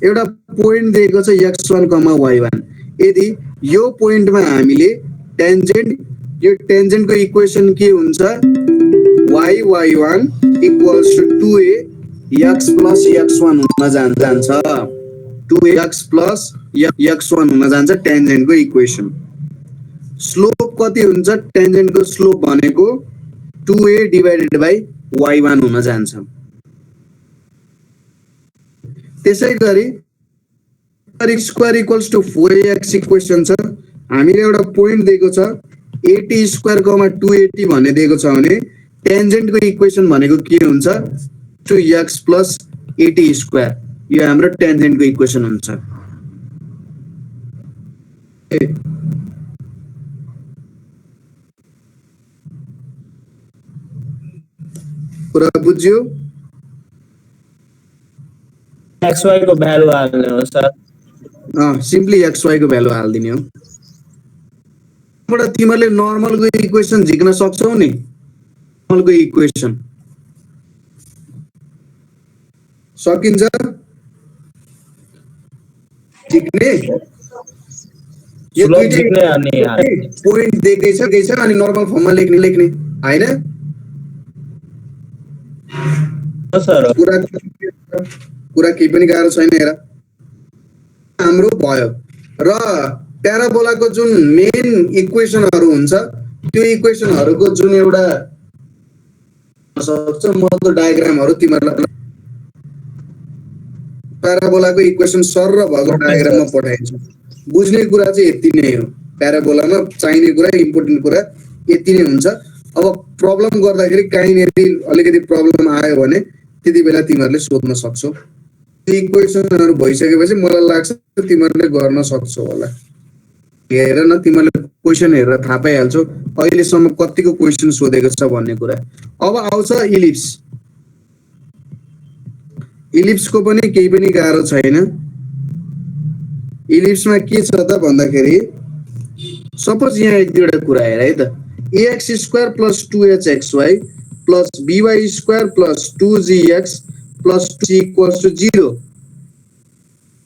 एउटा पोइन्ट दिएको छ x1, y1। यदि यो पोइन्टमा हामीले टेन्जेन्ट, यो टेन्जेन्टको इक्वेसन के हुन्छ? y1 equals to 2a x plus x1 हुन जान्छ। 2x प्लस x1 हुन जान्छ टेन्जेन्टको इक्वेसन। स्लोप कति हुन्छ? टेन्जेन्टको स्लोप भनेको 2a डिवाइडेड बाइ y1 हुन जान्छ। त्यसैगरी square equals to 4ax equation छ। हामीले एउटा पोइन्ट दिएको छ 80 स्क्वायर, 280 भन्ने दिएको छ भने टेन्जेन्टको इक्वेसन भनेको के हुन्छ? 2x plus 80 square. यो हाम्रो टेन्जेन्टको इक्वेसन हुन्छ। कुरा बुझ्यो? xy को भ्यालु हाल्ने हो सर। सिम्पली xy को भ्यालु हाल्दिने हो। बाट तिमीले नर्मलको इक्वेसन झिक्न सक्छौ नि। नर्मलको इक्वेसन सकिन्छ झिक्ने। यो दुईटै पोइन्ट दिएकै छ अनि नर्मल फर्ममा लेख्ने हैन सर। कुरा केही पनि गाह्रो छैन। हेर हाम्रो भयो र प्याराबोलाको जुन मेन इक्वेसनहरु हुन्छ त्यो इक्वेसनहरुको जुन एउटा सक्छ म त डायग्रामहरु तिमीहरुलाई प्याराबोलाको इक्वेसन सर र भएको डायग्राममा पठाइदिन्छु। बुझ्ने कुरा चाहिँ यति नै हो। प्याराबोलामा चाहिने कुरा, इम्पोर्टेन्ट कुरा यति नै हुन्छ। अब प्रब्लम गर्दाखेरि काहीँनेरि अलिकति प्रब्लम आयो भने त्यति बेला तिमीहरुले सोध्न सक्छौ। इक्वेसनहरु भइसकेपछि मलाई लाग्छ तिमीहरुले गर्न सक्छौ होला। हेर न तिमीहरुले क्वेशन हेरेर थाहा पाइहाल्छौ अहिलेसम्म कतिको क्वेशन सोधेको छ भन्ने कुरा। अब आउँछ इलिप्स। इलिप्सको पनि केही पनि गाह्रो छैन। इलिप्समा के छ त भन्दाखेरि सपोज यहाँ एक दुईवटा कुरा हेर है त। ax square plus 2hxy plus by square plus 2gx plus 2 equals to 0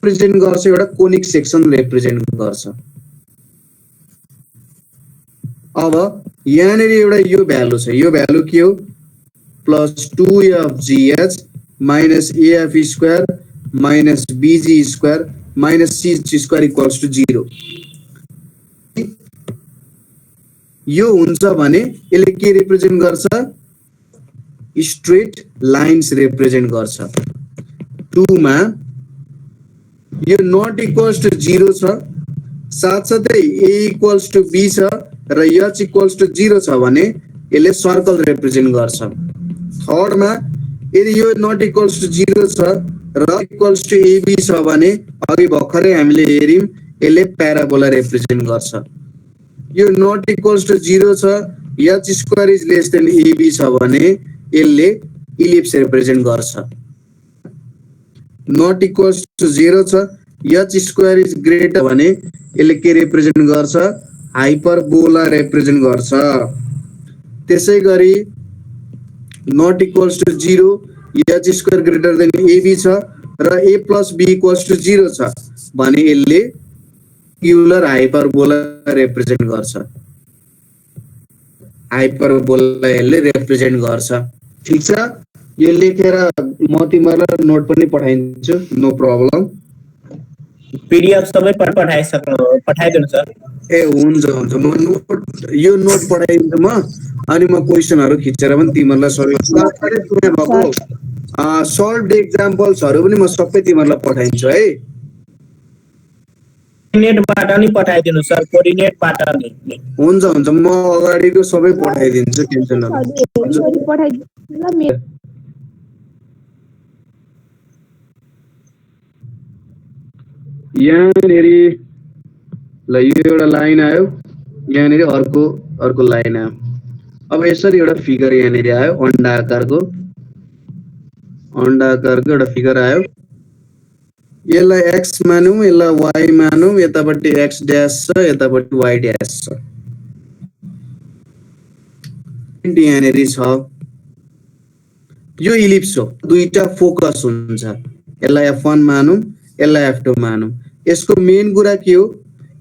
represent गर्छ, एउटा कोनिक सेक्सन रिप्रेजेन्ट गर्छ। अब यहाँनेरि एउटा यो भ्यालु छ। यो भ्यालु के हो? Plus 2fgh minus af square minus bg square minus c square equals to 0। यो हुन्छ भने यसले के रिप्रेजेन्ट गर्छ? स्ट्रेट लाइन्स रिप्रेजेन्ट गर्छ। 2 मा यो नट इक्वल्स टु 0 छ साथसाथै a इक्वल्स टु b छ र h इक्वल्स टु 0 छ भने यसले सर्कल रिप्रेजेन्ट गर्छ। थर्डमा यदि यो नट इक्वल्स टु 0 छ र इक्वल्स टु ab छ भने अघि भर्खरै हामीले हेर्यौं यसले प्याराबोला रिप्रेजेन्ट गर्छ। यो नट इक्वल्स टु 0 छ h square is less than ab छ भने यसले इलिप्स रिप्रेजेन्ट गर्छ। नट इक्वल्स टु 0 छ h स्क्वायर इज ग्रेटर भने यसले के रिप्रेजेन्ट गर्छ हाइपरबोला रिप्रेजेन्ट गर्छ। त्यसैगरी not equals to 0 h square greater than ab छ र a + b इक्वल्स टु 0 छ भने यसले ट्रायंगुलर हाइपरबोला रिप्रेजेन्ट गर्छ। हाइपरबोला यसले रिप्रेजेन्ट गर्छ। ठीक छ, यो लेखेर म तिमीलाई नोट पनि पठाइदिन्छु, नो प्रब्लम। पीडीएफ सबै पठाइदिनु सर। ए हुन्छ हुन्छ, म नोट यो नोट पठाइदिन्छु म, अनि म क्वेशनहरु खिचेर पनि तिमीलाई भएको सल्भड एक्जाम्पल्सहरु पनि म सबै तिमीलाई पठाइदिन्छु है। कोर्डिनेटबाट नि पठाइदिनु सर, कोर्डिनेटबाट नि। हुन्छ हुन्छ, म अगाडिको सबै पठाइदिन्छु, टेन्सन नलिनु। यहाँनेरि ल यो एउटा लाइन आयो, यहाँनेरि अर्को लाइन आयो। अब यसरी एउटा फिगर यहाँनेरि आयो, अंडा आकारको एउटा फिगर आयो। यसलाई x मानौं, यसलाई y मानौं, यतापट्टि x ड्याश छ, यतापट्टि y ड्याश छ। यहाँनेरि छ यो इलिप्स हो, दुईटा फोकस हुन्छ। यसलाई f1 मानौं, यसलाई f2 मानौं। यसको मेन कुरा के हो,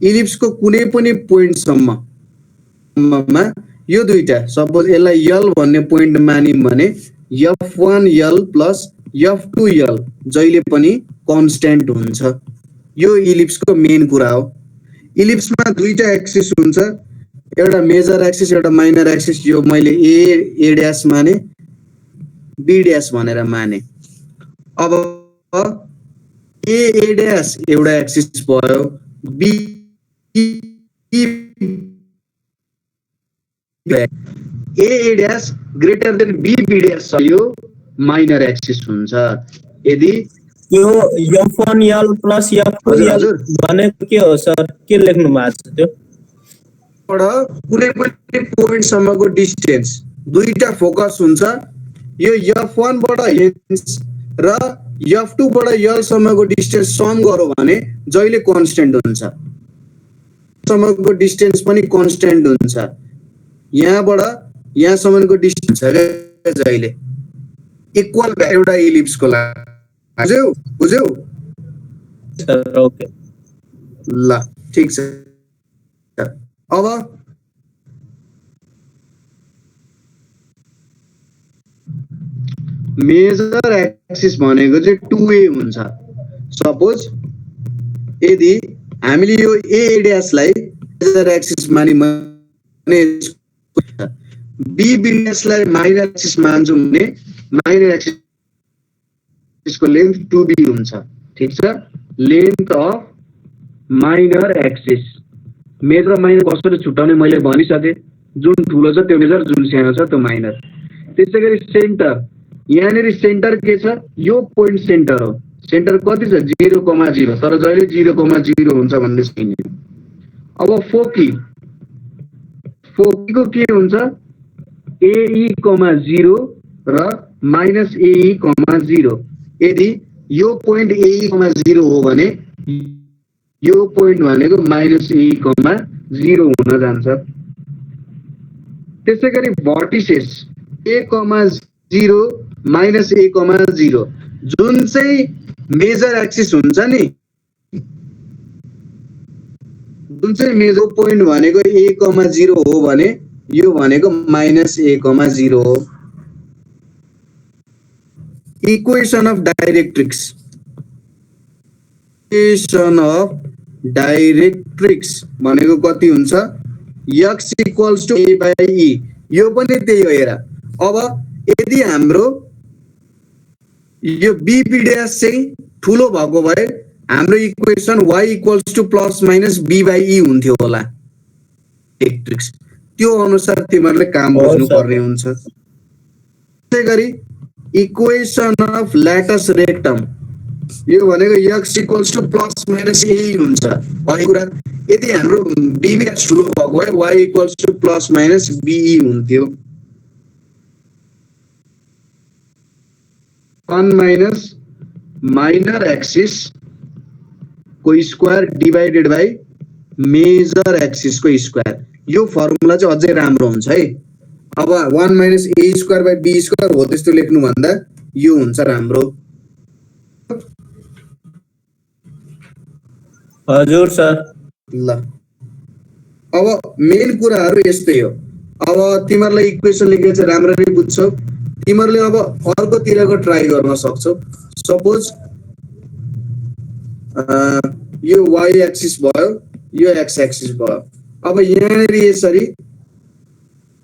इलिप्सको कुनै पनि पोइन्ट सम्ममा यो दुईटा, सपोज यसलाई l भन्ने पोइन्ट मानिम भने f1l प्लस f2l जहिले पनि कन्स्ट्यान्ट हुन्छ। यो इलिप्सको मेन कुरा हो। इलिप्समा दुईटा एक्सिस हुन्छ, एउटा मेजर एक्सिस एउटा माइनर एक्सिस। यो मैले a ड्याश माने, b ड्याश भनेर माने। अब a ड्याश एउटा एक्सिस भयो, b a dash greater than b dash छ, यो माइनर एक्सिस हुन्छ। यदि यो f1l प्लस f2l भनेको के हो सर, के लेख्नु भएको छ त्यो? कुनै पनि पोइन्ट सम्मको डिस्टेन्स, दुईटा फोकस हुन्छ। यो f1 बाट h र f2 बाट l सम्मको डिस्टेन्स सम गरौ भने जहिले कन्स्ट्यान्ट हुन्छ। सम्मको डिस्टेन्स पनि कन्स्ट्यान्ट हुन्छ। यहाँबाट यहाँसम्मको डिस्टेन्स छ जहिले इक्वल एउटा इलिप्सको लागि। बुझ्यौ? सर ओके ल ठीक छ। अब मेजर एक्सिस भनेको चाहिँ 2a हुन्छ। सपोज यदि हामीले यो a ड्याशलाई मेजर एक्सिस मानिम भने b ड्याशलाई माइनर एक्सिस मान्छौं भने माइनर एक्सिसको लेन्थ 2b हुन्छ। ठीक छ, length of minor axis. Major minor कसरी छुट्याउने मैले भनिसके, जुन ठुलो छ त्यो मेजर, जुन सानो छ त्यो माइनर। त्यसैगरी सेन्टर, यहाँनेरि सेन्टर के छ, यो पोइन्ट सेन्टर हो। सेन्टर कति छ 0,0, तर जहिले 0,0 हुन्छ भन्ने छैन। अब फोकीको के हुन्छ ae,0 र -ae,0। यदि यो पोइन्ट ae,0 हो भने यो पोइन्ट भनेको -ae,0 हुन जान्छ। त्यसैगरी भर्टिसेस a,0 -a,0 जुन चाहिँ मेजर एक्सिस हुन्छ नि, जुन चाहिँ मेजर पोइन्ट भनेको a,0 हो भने यो भनेको -a,0 हो। इक्वेसन अफ डाइरेक्ट्रिक्स, भनेको कति हुन्छ, x = a/e। यो पनि त्यही हो। हेर, अब यदि हाम्रो यो b p' चाहिँ ठुलो भएको भए हाम्रो equation y equals to plus minus b by e हुन्थ्यो होला ट्रिक्स। त्यो अनुसार तिमीहरूले काम बुझ्नु पर्ने हुन्छ। त्यसै गरी इक्वेसन अफ ल्याटस रेक्टम यो भनेको x equals to plus minus a हुन्छ भन्ने कुरा। यदि हाम्रो b ठुलो भएको भए y equals to plus minus be हुन्थ्यो। 1 माइनस माइनर एक्सिस को square divided by major axis को स्क्वायर। यो फर्मुला चाहिँ अझै राम्रो हुन्छ है। अब 1 minus a square by b square हो त्यस्तो लेख्नु भन्दा यो हुन्छ राम्रो। हजुर सर। ल अब मेन कुराहरु यस्तै हो। अब तिमीहरुले इक्वेसन लेखेर चाहिँ राम्ररी बुझ्छौ। तिमीहरुले अब अर्कोतिरको ट्राई गर्न सक्छौ। सपोज यो y एक्सिस भयो, यो x एक्सिस भयो। अब यहाँनेर यसरी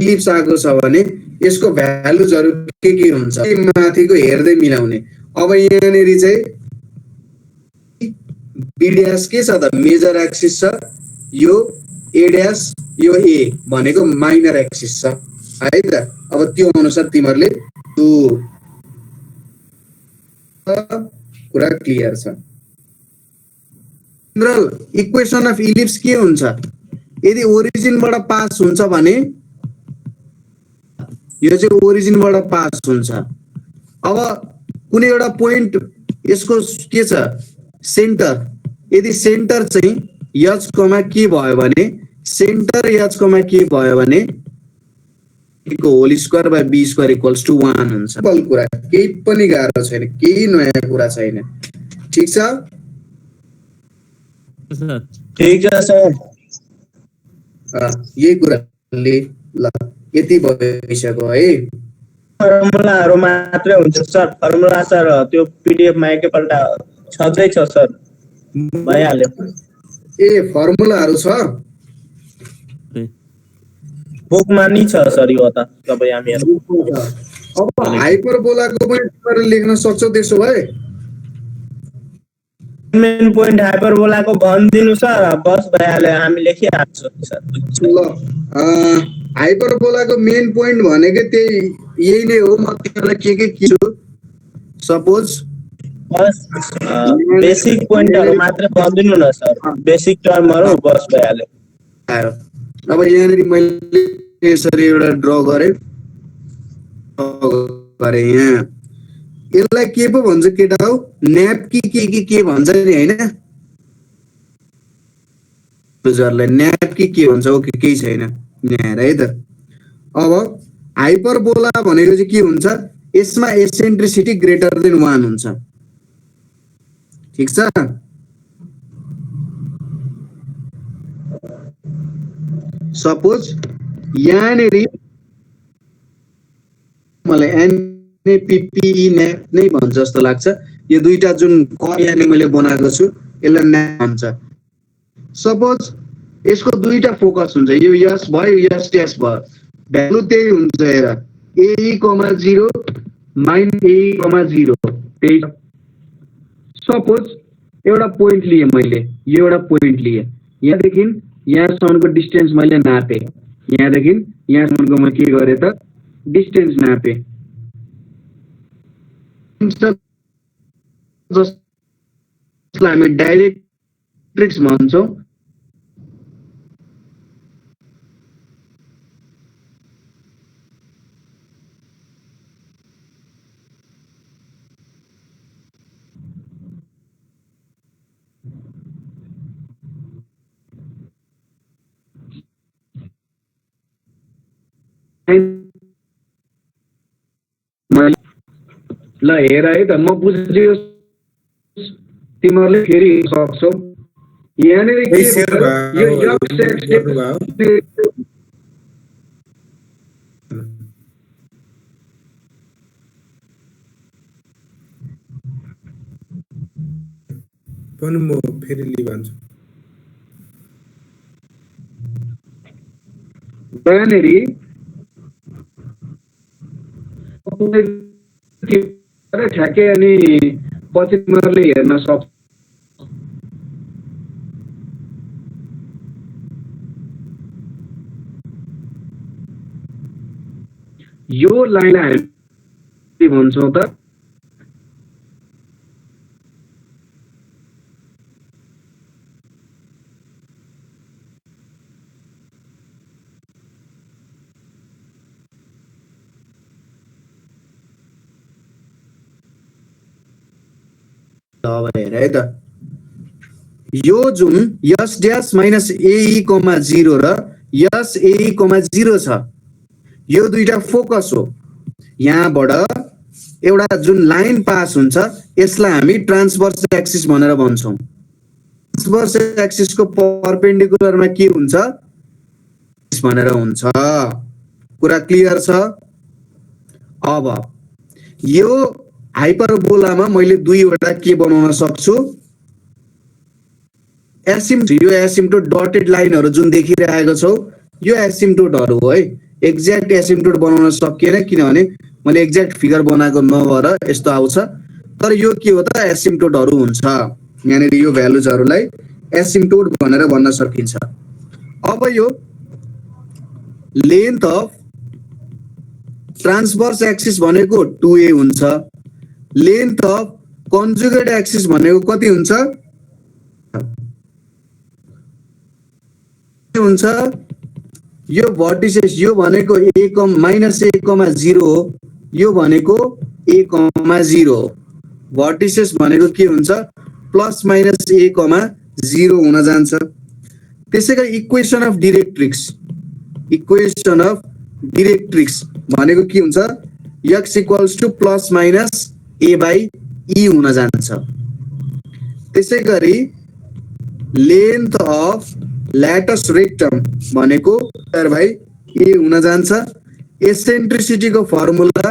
इलिप्स आएको छ भने यसको भ्यालुजहरु के हुन्छ माथिको हेर्दै मिलाउने। अब यहाँनेर चाहिँ b ड्याश के छ त मेजर एक्सिस छ, यो a ड्याश यो a भनेको माइनर एक्सिस छ है त। अब त्यो अनुसार तिमीहरुले त्यो कुरा क्लियर छ। जनरल इक्वेसन अफ इलिप्स के हुन्छ? यदि ओरिजिनबाट पास हुन्छ भने यो चाहिँ ओरिजिनबाट पास हुन्छ। अब कुनै एउटा पोइन्ट यसको के छ सेन्टर, यदि सेन्टर चाहिँ h कमा के भयो भने सेन्टर h कमा के भयो भने को whole square by b square equals to 1 हुन्छ। सिम्पल कुरा, केही पनि गाह्रो छैन, केही नयाँ कुरा छैन। ठीक छ? ठीक छ सर। यही कुराले ल यति भइसक्यो है। फर्मुलाहरु मात्रै हुन्छ सर। फर्मुला सर त्यो पीडीएफ मा एकैपल्ट छँदै छ सर, भइहाल्यो। ए फर्मुलाहरु छ बुकमा नि छ सर यो त सबै हामीहरु। अब हाइपरबोलाको पनि तिमीहरुले लेख्न सक्छौ त्यसो भए। मेन पोइन्ट हाइपरबोलाको भनिदिनु सर, बस भइहाल्यो, हामी लेखिहाल्छौँ सर। ल हाइपरबोलाको मेन पोइन्ट भनेको त्यही यही नै हो। म तिमीहरुलाई के छु सपोज बस बेसिक पोइन्टहरु मात्र भनिदिनु न सर, बेसिक टर्महरु बस भइहाल्यो। अब यहाँनिर मैले यसरी एउटा ड्र गरे यहाँ यसलाई के पो भन्छ केटा हो न्यापकी के भन्छ नि हैन? युजरलाई न्यापकी के भन्छ हो केही छैन यहाँ है त। अब हाइपरबोला भनेको चाहिँ के हुन्छ? यसमा एसेन्ट्रिसिटी ग्रेटर देन 1 हुन्छ। ठीक छ? सपोज यहाँनेर मलाई एनएपीपी न्याप नै भन्छ जस्तो लाग्छ। यो दुईटा जुन यहाँले मैले बनाएको छु यसलाई न्याप भन्छ। सपोज यसको दुईटा फोकस हुन्छ, यो यस भयो यस टेस भयो, भ्यालु त्यही हुन्छ। हेर AE,0 -AE,0 त्यही। सपोज एउटा पोइन्ट लिए मैले, यो एउटा पोइन्ट लिए, यहाँदेखि यहाँसम्मको डिस्टेन्स मैले नापे, यहाँदेखि यहाँसम्मको म के गरे त डिस्टेन्स नापे। जसलाई हामी डाइरेक्ट्रिक्स भन्छौँ। ल हेर है त, म बुझ्यो तिमीहरुले फेरि सक्छौ। यहाँनेर के यो पनि म फेरि लि भन्छु। यहाँनेर ठ्याक्कै अनि पछि तिमीहरुले हेर्न सक्छौ। यो लाइनलाई हामी के भन्छौँ त अब हेर है त यो जुन यस ड्यास माइनस एई कोमा 0 र यस एई कोमा 0 छ यो दुईटा फोकस हो यहाँबाट एउटा जुन लाइन पास हुन्छ यसलाई हामी ट्रान्सभर्स एक्सिस भनेर भन्छौँ ट्रान्सभर्स एक्सिसको परपेन्डिकुलरमा के हुन्छ भनेर हुन्छ कुरा क्लियर छ अब यो हाइपरबोलामा मैले दुईवटा के बनाउन सक्छु यो एसिम्प्टोट डटेड लाइनहरु जुन देखिरहेको छौ यो एसिम्प्टोटहरु हो है एक्ज्याक्ट एसिम्प्टोट बनाउन सकिएन किनभने मैले एक्ज्याक्ट फिगर बनाएको नभएर यस्तो आउँछ तर यो के हो त एसिम्प्टोटहरु हुन्छ यहाँनिर यो भ्यालुजहरुलाई एसिम्प्टोट भनेर भन्न सकिन्छ अब यो लेन्थ अफ ट्रान्सभर्स एक्सिस भनेको 2a हुन्छ लेन्थ अफ कन्जुगेट एक्सिस भनेको कति हुन्छ यो भर्टिसेस यो भनेको -a,0 हो यो भनेको a,0 भर्टिसेस भनेको के हुन्छ +-a,0 हुन जान्छ त्यसैगरी इक्वेसन अफ डिरेक्ट्रिक्स भनेको के हुन्छ x +-a/e हुन जान्छ त्यसैगरी लेन्थ अफ ल्याटस रेक्टम भनेको a हुन जान्छ एसेन्ट्रिसिटी को फर्मुला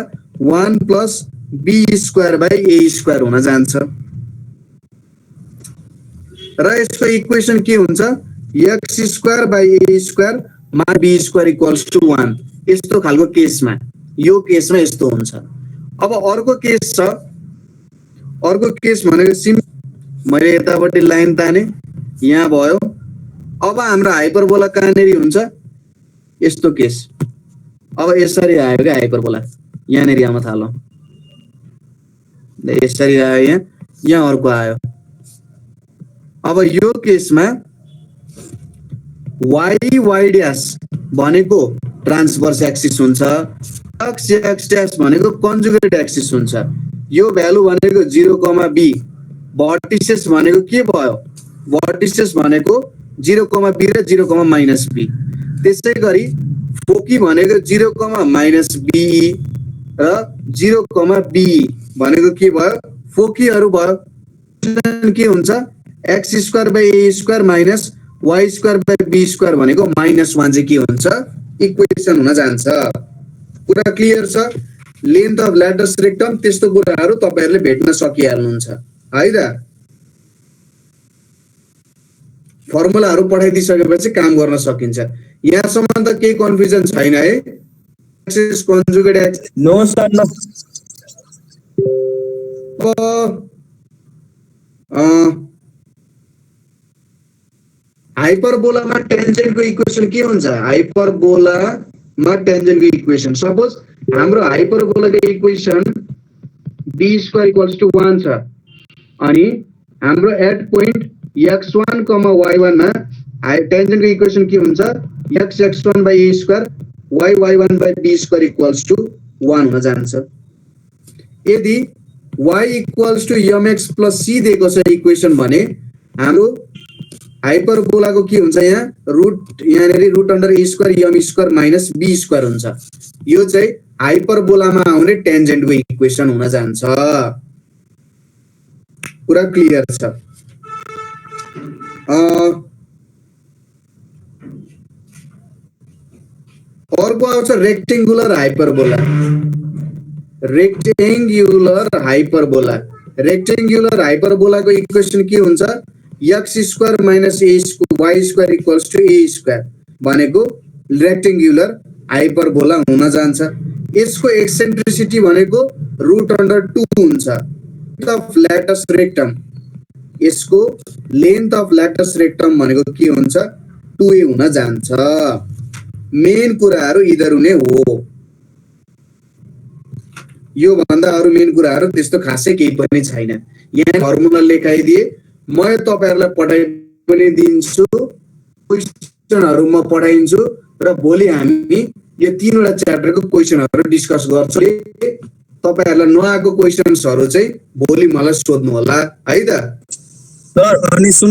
1 + b² हुन जान्छ र यसको इक्वेसन के हुन्छ x² a² b² 1 यस्तो खालको केसमा यो केसमा यस्तो हुन्छ अब अर्को केस छ अर्को केस भनेको मैले यतापट्टि लाइन ताने यहाँ भयो अब हाम्रो हाइपरबोला कहाँनेरि हुन्छ यस्तो केस अब यसरी आयो के हाइपरबोला यहाँनेरि आउन थाल्यो यसरी आयो यहाँ अर्को आयो अब यो केसमा y' भनेको ट्रान्सभर्स एक्सिस हुन्छ x' भनेको कन्जुगेट एक्सिस हुन्छ यो भ्यालु भनेको 0, b भर्टिसेस भनेको के भयो भर्टिसेस भनेको 0, b र 0, -b त्यसैगरी फोकी भनेको 0, -be र 0, be भनेको के भयो फोकीहरु भयो के हुन्छ x² a² y² b² भनेको -1 चाहिँ के हुन्छ इक्वेसन हुन जान्छ पुरा क्लियर छ लेन्थ अफ ल्याटस रेक्टम त्यस्तो कुराहरु तपाईहरुले भेट्न सकिहाल्नुहुन्छ है त फर्मुलाहरु पठाइदिसकेपछि काम गर्न सकिन्छ यहाँसम्म त केही कन्फ्युजन छैन है axis conjugate axis no sir no हाइपरबोलामा टेन्जेन्टको इक्वेसन के हुन्छ हाइपरबोलामा टेन्जेन्टको इक्वेसन सपोज हाम्रो हाइपरबोलाको इक्वेसन b² 1 छ अनि हाम्रो एट पोइन्ट x1, y1 मा टेन्जेन्टको इक्वेसन के हुन्छ x(x1/a²) y(y1/b² 1 हुन जान्छ यदि y = mx + c दिएको छ इक्वेसन भने हाम्रो हाइपरबोलाको के हुन्छ यहाँ यहाँनेरि √a² - b² हुन्छ यो चाहिँ हाइपरबोलामा आउने टेन्जेन्टको इक्वेसन हुन जान्छ पुरा क्लियर छ अर्को आउँछ रेक्टेंगुलर हाइपरबोलाको इक्वेसन के हुन्छ x² - y² भनेको रेक्टेंगुलर हाइपरबोला हुन जान्छ यसको एक्सेन्ट्रिसिटी भनेको √2 हुन्छ अफ ल्याटस रेक्टम यसको लेन्थ अफ ल्याटस रेक्टम भनेको के हुन्छ 2a हुन जान्छ मेन कुराहरु यिनीहरु नै हो यो भन्दा अरु मेन कुराहरु त्यस्तो खासै केही पनि छैन। यहाँ फर्मुला लेखाइदिए म तपाईहरुलाई पढाइ पनि दिन्छु, क्वेशनहरु म पढाइन्छु र भोलि हामी यो तीनवटा च्याप्टरको क्वेशनहरु डिस्कस गर्छौं। तपाईहरुलाई नआएको क्वेशन्सहरु चाहिँ भोलि मलाई सोध्नु होला है त। सर अनि